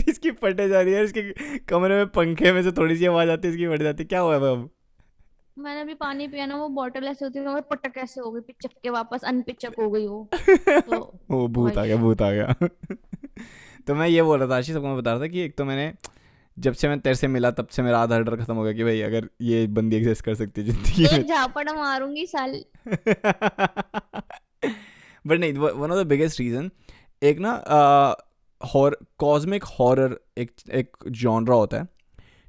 इसकी फटे जा रही है, इसके कमरे में पंखे में से थोड़ी सी आवाज़ आती है, इसकी फट जाती है, क्या हुआ है अब? मैंने अभी पानी पिया ना, वो बॉटल ऐसे होती है, वो पटक ऐसे हो गई, पिचक के वापस अनपिचक हो गई वो। तो ओ भूत भाई आ गया, भूत आ गया। तो मैं ये बोल रहा था आशीष, सबको मैं बता रहा था कि एक तो मैंने जब से मैं तेरे से मिला तब से मेरा आधा डर खत्म हो गया कि भाई अगर ये बंदी एग्जिस्ट कर सकती है जिंदगी में। एक झापड़ मारूंगी साल। बट नहीं, one of the biggest reason, एक ना हॉर कॉस्मिक हॉरर एक एक जॉनरा होता है।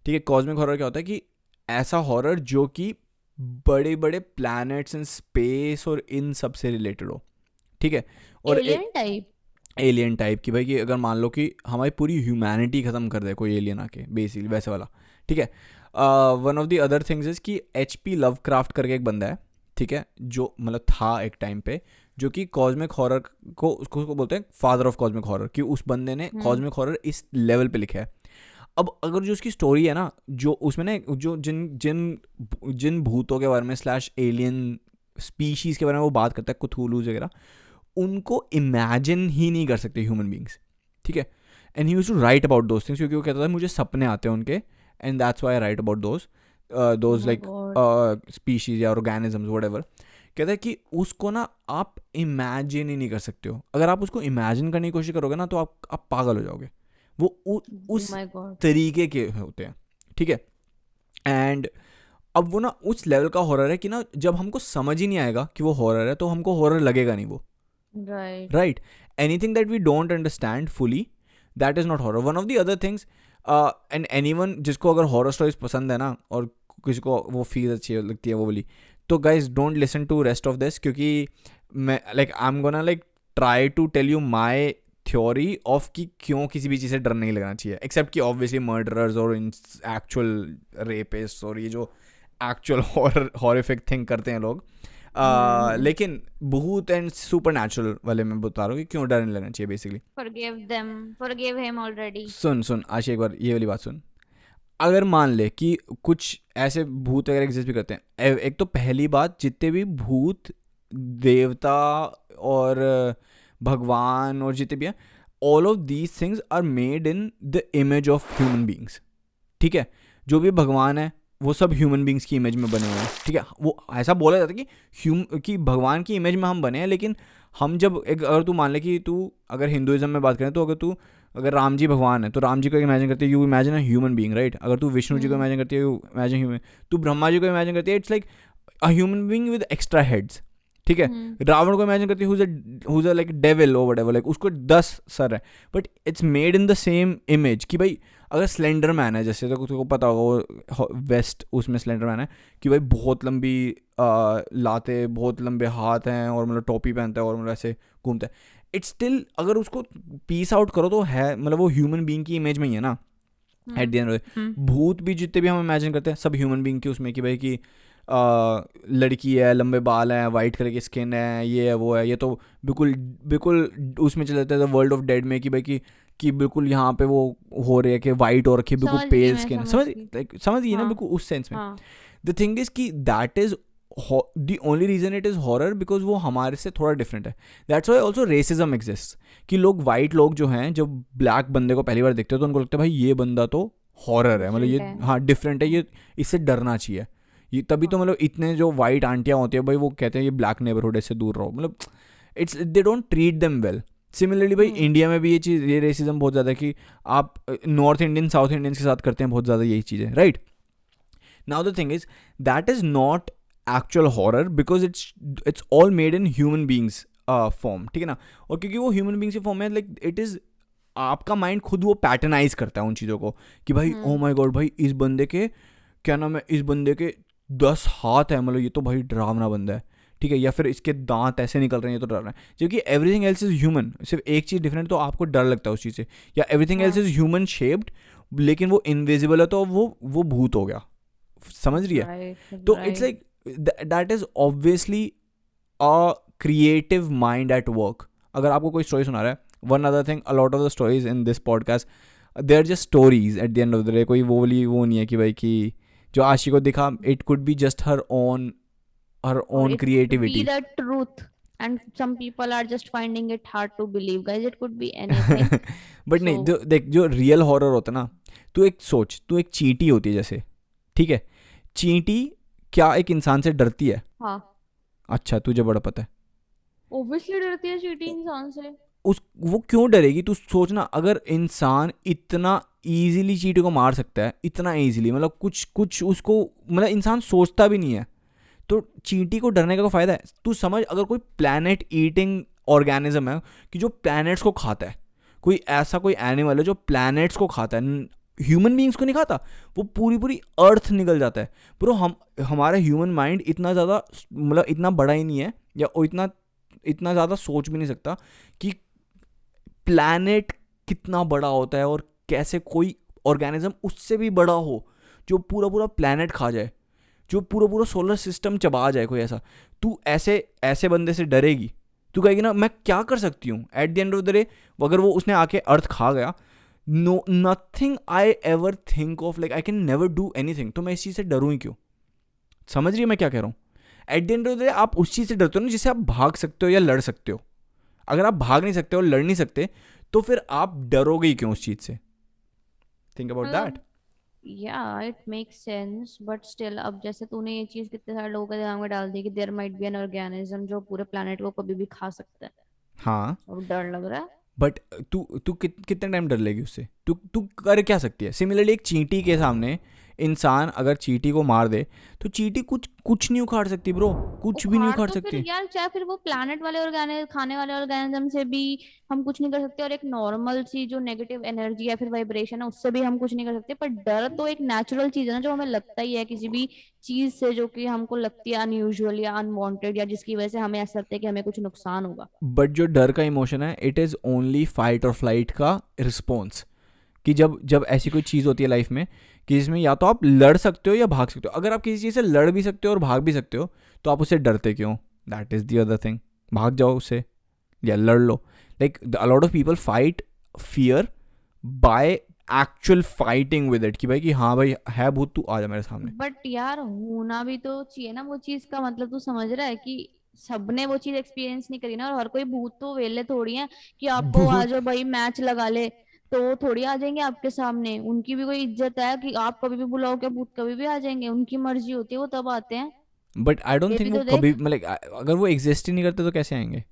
ठीक है, कॉस्मिक हॉरर क्या होता है कि ऐसा हॉरर जो कि बड़े बड़े प्लैनेट्स इन स्पेस और इन सब से रिलेटेड हो। ठीक है, और एलियन टाइप। एलियन टाइप की, भाई कि अगर मान लो कि हमारी पूरी ह्यूमैनिटी ख़त्म कर दे कोई एलियन आके, बेसिकली वैसे वाला। ठीक है, one of the other things is कि HP लवक्राफ्ट करके एक बंदा है, ठीक है, जो मतलब था एक टाइम पे, जो कि कॉस्मिक हॉरर को उसको बोलते हैं फादर ऑफ कॉस्मिक हॉरर, कि उस बंदे ने हम्म। कॉस्मिक हॉरर इस लेवल पे लिखा है। अब अगर जो उसकी स्टोरी है ना, जो उसमें ना जो जिन जिन जिन भूतों के बारे में स्लैश एलियन स्पीशीज़ के बारे में वो बात करता है, कुथूलूज वगैरह, उनको इमेजिन ही नहीं कर सकते ह्यूमन बींग्स। ठीक है, and he use to write about those things, क्योंकि वो कहता था मुझे सपने आते हैं उनके, and that's why I write about oh those my like God. Species या ऑर्गेनिजम्स वट। कहता है कि उसको ना आप इमेजिन ही नहीं कर सकते हो, अगर आप उसको इमेजिन करने की कोशिश करोगे ना तो आप पागल हो जाओगे। वो ओ उस माय गॉड। तरीके के होते हैं। ठीक है, एंड अब वो ना उस लेवल का हॉरर है कि ना जब हमको समझ ही नहीं आएगा कि वो हॉरर है तो हमको हॉरर लगेगा नहीं वो। Right. Right, anything that we don't understand fully, that is not horror. One of the other things, and anyone जिसको अगर horror stories पसंद है ना, और किसी को वो फील अच्छी लगती है वो वाली, तो guys don't listen to rest of this, क्योंकि मैं like I'm gonna like try to tell you my theory of कि क्यों किसी भी चीज़ से डर नहीं लगना चाहिए, except कि obviously murderers और in actual rapists और ये जो actual horrific thing करते हैं लोग, हम्म। लेकिन भूत एंड सुपर नेचुरल वाले में बता रहा हूँ कि क्यों डर नहीं लगना चाहिए basically. Forgive them, forgive him already. सुन सुन आशी, एक बार ये वाली बात सुन। अगर मान ले कि कुछ ऐसे भूत वगैरह एग्जिस्ट भी करते हैं, एक तो पहली बात, जितने भी भूत देवता और भगवान और जितने भी हैं, all of these things are made in the image of human beings. ठीक है, जो भी भगवान है वो सब ह्यूमन बींग्स की इमेज में बने हुए हैं। ठीक है, वो ऐसा बोला जाता है कि भगवान की इमेज में हम बने हैं, लेकिन हम जब अगर तू मान ले कि तू अगर हिंदुइज्म में बात करें, तो अगर राम जी भगवान है तो राम जी को इमेजिन करते हैं, you imagine a human being, right. अगर तू विष्णु जी को हम्म। इमेजिन करती है, यू इमेजिन ह्यूमन। तू ब्रह्मा जी को इमेजिन करती है, it's like a human being with extra heads. ठीक है, रावण को इमेजिन करती हुज लाइक डेविल और व्हाटएवर, लाइक उसको 10 सर है, but it's made in the same image कि भाई अगर स्लेंडर मैन है, जैसे तो तुमको पता होगा वो वेस्ट उसमें स्लेंडर मैन है कि भाई बहुत लंबी लाते, बहुत लंबे हाथ हैं और मतलब टोपी पहनता है और मतलब ऐसे घूमता है, इट्स स्टिल अगर उसको पीस आउट करो तो है मतलब वो ह्यूमन बीइंग की इमेज में ही है ना एट द एंड। भूत भी जितने भी हम इमेजिन करते हैं सब ह्यूमन बीइंग की उसमें कि भाई कि लड़की है, लंबे बाल हैं, वाइट कलर की स्किन है, ये है वो है, ये तो बिल्कुल बिल्कुल उसमें चले जाते हैं वर्ल्ड ऑफ डेड में कि भाई कि बिल्कुल यहाँ पे वो हो रही है कि वाइट हो रखी है, बिल्कुल समझ गई पेल मैं, स्किन, समझ समझ गई। समझिए ना हाँ बिल्कुल उस सेंस में। हाँ द थिंग इज कि that is the only reason it is horror because वो हमारे से थोड़ा डिफरेंट है। That's why also racism exist कि लोग वाइट लोग जो हैं जब ब्लैक बंदे को पहली बार देखते हो तो उनको लगता है भाई ये बंदा तो हॉरर है, मतलब डिफरेंट ये है। हाँ डिफरेंट है, ये इससे डरना चाहिए। ये तभी तो हाँ मतलब इतने जो वाइट आंटियां होती है भाई वो कहते हैं ये ब्लैक नेबरहुड है, इससे दूर रहो, मतलब it's they don't treat them well. Similarly भाई इंडिया में भी ये चीज़, ये रेसिज्म बहुत ज़्यादा है कि आप नॉर्थ इंडियन साउथ इंडियंस के साथ करते हैं बहुत ज़्यादा यही चीज़ें, right. Now the thing is that is not actual horror because it's all made in human beings form, ठीक है ना। और क्योंकि वो ह्यूमन बींग्स की फॉर्म है, लाइक इट इज़ आपका माइंड खुद वो पैटर्नाइज करता है उन चीज़ों को कि भाई ओ माय गॉड भाई इस बंदे के क्या नाम है, इस बंदे के 10 हाथ है, मतलब ये तो भाई डरावना बंदा है, ठीक है, या फिर इसके दांत ऐसे निकल रहे हैं, ये तो डर रहा है, जबकि एवरीथिंग एल्स इज ह्यूमन, सिर्फ एक चीज़ डिफरेंट तो आपको डर लगता है उस चीज़ से, या एवरीथिंग एल्स हाँ इज ह्यूमन शेप्ड लेकिन वो इनविजिबल है तो वो भूत हो गया, समझ रही है। राइट तो it's right. Like that is obviously a creative mind at work. अगर आपको कोई स्टोरी सुना रहा है, one other thing, a lot of the stories in this podcast they are just stories at the end of the day, कोई वो वाली वो नहीं है कि भाई कि जो आशी को दिखा, it could be just her Or own it could be creativity. the truth, and some people are just finding it hard to believe, guys. It could be anything. But नहीं, So जो देख जो रियल हॉरर होता है ना, तू एक सोच, तू एक चींटी होती है जैसे, ठीक है, चींटी क्या एक इंसान से डरती है? हाँ, अच्छा तुझे बड़ा पता है। ऑब्वियसली डरती है चींटी इंसान से। उस वो क्यों डरेगी? तू सोचना, अगर इंसान इतना इजीली चींटी को मार सकता है, इतना इजीली, मतलब कुछ कुछ उसको, मतलब इंसान सोचता भी नहीं है, तो चींटी को डरने का कोई फायदा है? तू समझ, अगर कोई प्लैनेट ईटिंग ऑर्गेनिज्म है कि जो प्लैनेट्स को खाता है, कोई ऐसा कोई एनिमल है जो प्लैनेट्स को खाता है, ह्यूमन बींग्स को नहीं खाता, वो पूरी पूरी अर्थ निकल जाता है। ब्रो हमारा ह्यूमन माइंड इतना ज़्यादा, मतलब इतना बड़ा ही नहीं है, या वो इतना इतना ज़्यादा सोच भी नहीं सकता कि प्लैनेट कितना बड़ा होता है और कैसे कोई ऑर्गेनिज्म उससे भी बड़ा हो जो पूरा पूरा प्लैनेट खा जाए, जो पूरा पूरा सोलर सिस्टम चबा जाए, कोई ऐसा। तू ऐसे ऐसे बंदे से डरेगी? तू कहेगी ना मैं क्या कर सकती हूँ at the end of the day, अगर वो उसने आके अर्थ खा गया, no nothing I ever think of, like I can never do anything, तो मैं इस चीज़ से डरूँ ही क्यों? समझ रही है मैं क्या कह रहा हूँ? At the end of the day आप उस चीज़ से डरते हो ना जिससे आप भाग सकते हो या लड़ सकते हो। अगर आप भाग नहीं सकते और लड़ नहीं सकते तो फिर आप डरोगे ही क्यों उस चीज़ से? Think about that. मतलब या it makes sense, but still अब जैसे तूने ये चीज कितने सारे लोगों के दिमाग में डाल दी कि there might be an organism जो पूरे प्लेनेट को कभी भी खा सकता है, हाँ, अब डर लग रहा है। बट तू तू कितने टाइम डर लेगी उससे? तू तू कर क्या सकती है? सिमिलरली एक चींटी के सामने इंसान अगर चींटी को मार दे तो चींटी कुछ कुछ नहीं उखाड़ सकती ब्रो, कुछ भी नहीं उखाड़ उखाड़ तो फिर सकती। यार, चाहे फिर वो प्लैनेट वाले ऑर्गेनिज्म खाने वाले ऑर्गेनिज्म से भी हम कुछ नहीं कर सकते, और एक नॉर्मल सी जो नेगेटिव एनर्जी या फिर वाइब्रेशन है उससे भी हम कुछ नहीं कर सकते। पर डर तो एक नेचुरल चीज है ना, जो हमें लगता ही है किसी भी चीज से जो कि हमको लगती है अनयूजुअल या अनवांटेड, या जिसकी वजह से हमें ऐसा लगता है कि हमें कुछ नुकसान होगा। बट जो डर का इमोशन है इट इज़ ओनली फाइट और फ्लाइट का रिस्पॉन्स, कि जब जब ऐसी कोई चीज़ होती है लाइफ में कि जिसमें या तो आप लड़ सकते हो या भाग सकते हो। अगर आप किसी चीज़ से लड़ भी सकते हो और भाग भी सकते हो तो आप उससे डरते क्यों? That is the other thing. भाग जाओ उससे या लड़ लो। Like a lot of people fight fear by actual fighting with it, कि भाई कि हाँ भाई है भूत, तू आ जा मेरे सामने। बट यार होना भी तो चाहिए ना वो चीज का, मतलब तू समझ रहा है कि सबने वो चीज एक्सपीरियंस नहीं करी ना, और हर कोई भूत तो वेले थोड़ी है कि आपको आ भूत जाओ भाई मैच लगा ले तो वो थोड़ी आ जाएंगे आपके सामने। उनकी भी कोई इज्जत है कि आप कभी भी बुलाओ, क्या भूत कभी भी आ जाएंगे? उनकी मर्जी होती है, वो तब आते हैं। बट आई डोंट ये थिंक भी वो तो कभी, देख। मतलब अगर वो एग्जिस्ट ही नहीं करते तो कैसे आएंगे?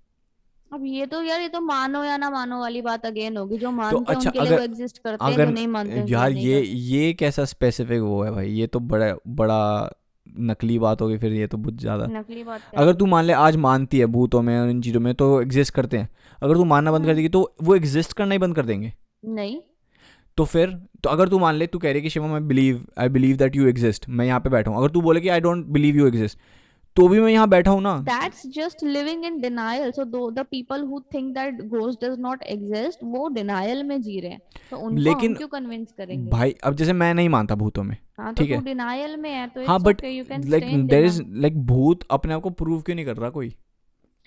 अब ये तो यार, ये तो मानो या ना मानो वाली बात अगेन होगी। जो तो मानते हैं अच्छा, उनके लिए वो अगर एग्जिस्ट करते हैं, जो अगर नहीं मानते उनके लिए यार नहीं ये करते। ये कैसा स्पेसिफिक वो है भाई, ये तो बड़ा बड़ा नकली बात होगी फिर, ये तो बहुत ज़्यादा। नकली बात क्या अगर हुई? तू मान ले आज मानती है भूतों में और इन चीज़ों में, तो एग्जिस्ट करते हैं, अगर तू मानना बंद कर हम्म। देगी तो वो एग्जिस्ट करना ही बंद कर देंगे। नहीं। तो फिर, तो अगर तू मान ले, तू कह रही है कि Shivam I believe that you exist, मैं यहाँ पे बैठा हूँ, अगर तू बोले कि I don't believe you exist, तो भी मैं यहाँ बैठा हूँ ना। That's just living in denial. So the people who think that ghost does not exist, वो denial में जी रहे हैं, तो उनको हम लेकिन क्यों कन्विंस करेंगे? भाई अब जैसे मैं नहीं मानता भूतों में, हाँ, तो ठीक तू है, डिनायल में है, तो हाँ, it's but okay, you can like stay in their is denial. Like भूत अपने आप को प्रूव क्यों नहीं कर रहा कोई,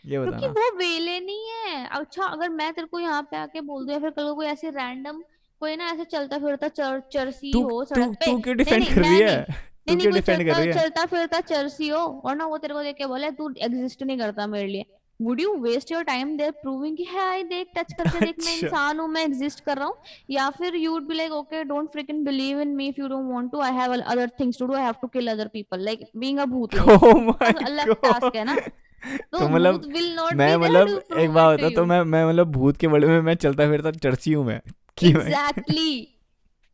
ये बता क्योंकि ना। वो वेले नहीं है। अच्छा, अगर मैं तेरे को यहाँ पे आके बोल दूं, या फिर कल को कोई ऐसे रैंडम कोई ना ऐसे चलता फिरता चरसी तू हो तू सड़क पे। तू क्यों नहीं डिफेंड नहीं, कर रही मैं है? नहीं। नहीं तू नहीं, क्यों कोई डिफेंड कर चलता रही है? चलता फिरता चरसी हो और ना वो तेरे को देख के बोले तू एग्जिस्ट नहीं करता मेरे लिए, would you waste your time there proving कि है आई देख, टच करके देख, मैं अच्छा। इंसान हूँ, मैं एग्जिस्ट कर रहा हूँ? या फिर you would be like okay, don't freaking believe in me if you don't want to, I have other things to do, I have to kill other people, like being a bhoot, like oh my अलग task है ना। God. तो तो भूत मतलब will not मैं be there मतलब to एक प्रूव बात इट टू बता, तो यू। मैं मतलब भूत के बड़े में मैं चलता फिरता चर्ची हूँ मैं, कि मैं एग्जैक्टली,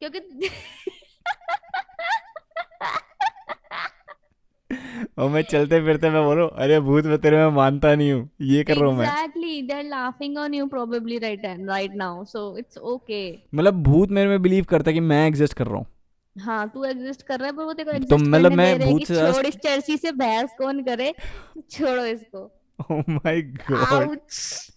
क्योंकि और मैं चलते फिरते मैं बोलूँ अरे भूत मैं तेरे में मानता नहीं हूँ, ये कर रहा हूँ मैं। Exactly, they are laughing on you probably right now, so it's okay. मतलब भूत मेरे में बिलीव करता है कि मैं एग्जिस्ट कर रहा हूँ। हाँ, तू एग्जिस्ट कर रहा है, पर वो तेरे को तो एग्जिस्ट मतलब करने मैं दे रहे हैं भूत कि से छोड़ ज्यादा इस चर्सी से, बहस कौन करे, छोड़ो इसको। Oh my God. Ouch.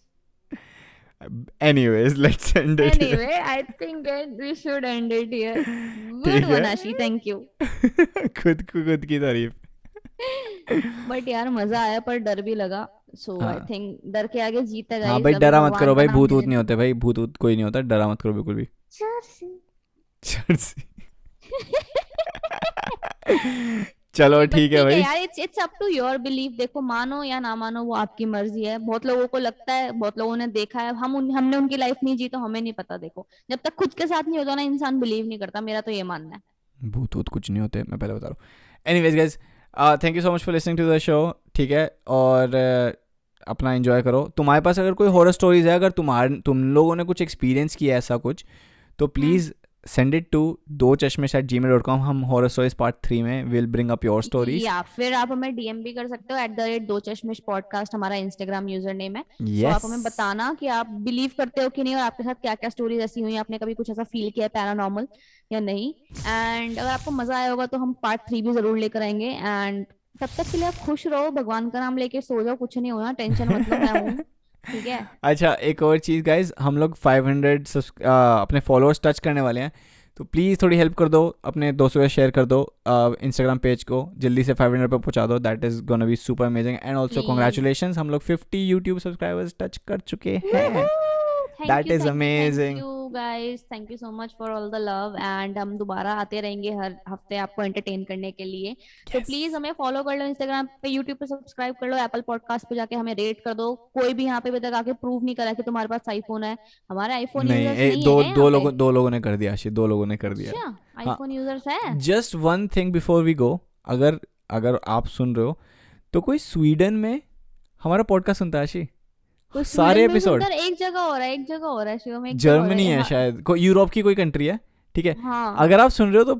Anyways let's end it here. Anyway, I think we should end it here. Good ठीक वन है। Ashi, thank you. खुद की तारीफ। बट यार मजा आया, पर डर भी लगा। सो आई हाँ थिंक डर के आगे जीत है हाँ गाइस, भाई, अभी डरा मत करो भगवान का भाई, नाम भूत ले वूत नहीं लेना। होते भाई, भूत वूत कोई नहीं होता, डरा मत करो बिल्कुल भी। चर्सी। चर्सी। चलो बट ठीक है ठीक है भाई। यार, it's up to your belief, देखो मानो या ना मानो वो आपकी मर्जी है। बहुत लोगों को लगता है, बहुत लोगों ने देखा है, हमने उनकी लाइफ नहीं जी, तो हमें नहीं पता। देखो, जब तक खुद के साथ नहीं होता ना, इंसान बिलीव नहीं करता, मेरा तो ये मानना है। भूत वूत कुछ नहीं होते, मैं पहले बता रहा हूँ। Anyways guys, thank you so much for listening to the show, ठीक है, और अपना एंजॉय करो। तुम्हारे पास अगर कोई हॉरर स्टोरीज है, अगर तुम लोगों ने कुछ एक्सपीरियंस किया है ऐसा कुछ, तो please send it to dochashmesh@gmail.com। हम हॉरर स्टोरीज पार्ट 3 में will bring up your stories. या फिर आप हमें डीएम भी कर सकते हो, @दो चश्मिश पॉडकास्ट हमारा इंस्टाग्राम यूजर नेम है। सो आप यस। हमें बताना कि आप बिलीव करते हो कि नहीं, और आपके साथ क्या क्या स्टोरीज ऐसी हुई हैं, आपने कभी कुछ ऐसा फील किया है पैरानॉर्मल या नहीं। एंड अगर आपको मजा आया होगा तो हम पार्ट 3 भी जरूर लेकर आएंगे। एंड तब तक के लिए आप खुश रहो, भगवान का नाम लेके सो जाओ, कुछ नहीं होना, टेंशन मत लो, मैं हूँ, ठीक है। अच्छा, एक और चीज़ गाइज, हम लोग 500 अपने फॉलोअर्स टच करने वाले हैं, तो प्लीज़ थोड़ी हेल्प कर दो, अपने दोस्तों के शेयर कर दो, इंस्टाग्राम पेज को जल्दी से 500 पे पहुंचा दो। That is gonna be super amazing, and also please. Congratulation, हम लोग 50 यूट्यूब सब्सक्राइबर्स टच कर चुके हैं। Thank that you is thank you thank amazing. You guys, thank you so much for all the love. And हम दोबारा आते रहेंगे हर हफ्ते आपको एंटरटेन करने के लिए। तो प्लीज हमें फॉलो कर लो इंस्टाग्राम पे, यूट्यूब पे सब्सक्राइब कर लो, एप्पल पॉडकास्ट पे जाके हमें रेट कर दो। कोई भी यहाँ पे अभी तक आके प्रूव नहीं करा कि तुम्हारे पास आईफोन है। हमारे आईफोन नहीं, यूजर्स नहीं है क्या यहाँ पे? दो लोगों ने कर दिया आशी, 2 लोगों ने कर दिया। अच्छा, हाँ, आईफोन यूजर्स है। Just one thing before we go, अगर अगर आप सुन रहे हो तो कोई स्वीडन में हमारा पॉडकास्ट सुनता है आशी, कोई सारे स्वीडन में एपिसोड। सुनकर एक जगह हो रहा है, एक जगह हो रहा है शिवम, एक जगह हो रहा जर्मनी है हाँ। शायद, यूरोप की कोई कंट्री है, ठीक है। हाँ, अगर आप सुन रहे हो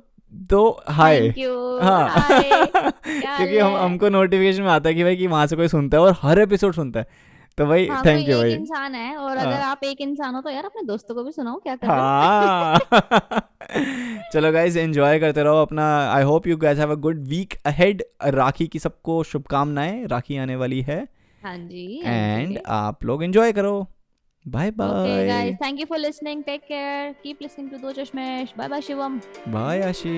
तो हाय। Thank you. हाँ। हाय, क्या हाल क्योंकि है? हमको नोटिफिकेशन में आता है कि भाई कि वहां से कोई सुनता है और हर एपिसोड सुनता है, तो भाई हाँ, कोई थैंक यू एक भाई। इंसान है, और हाँ अगर आप एक इंसान हो तो यार अपने दोस्तों को भी सुनाओ, क्या कर रहे हो? हाँ। चलो गाइज, एंजॉय करते रहो अपना। I hope you guys have a good week ahead. Rakhi की सबको शुभकामनाएं, राखी आने वाली है, हाँ जी, हाँ एंड जी। आप लोग एंजॉय करो। Bye Okay, bye. guys. Thank you for listening. Take care. Keep listening to Do Chashmesh. Bye bye, Shivam. Bye आशी।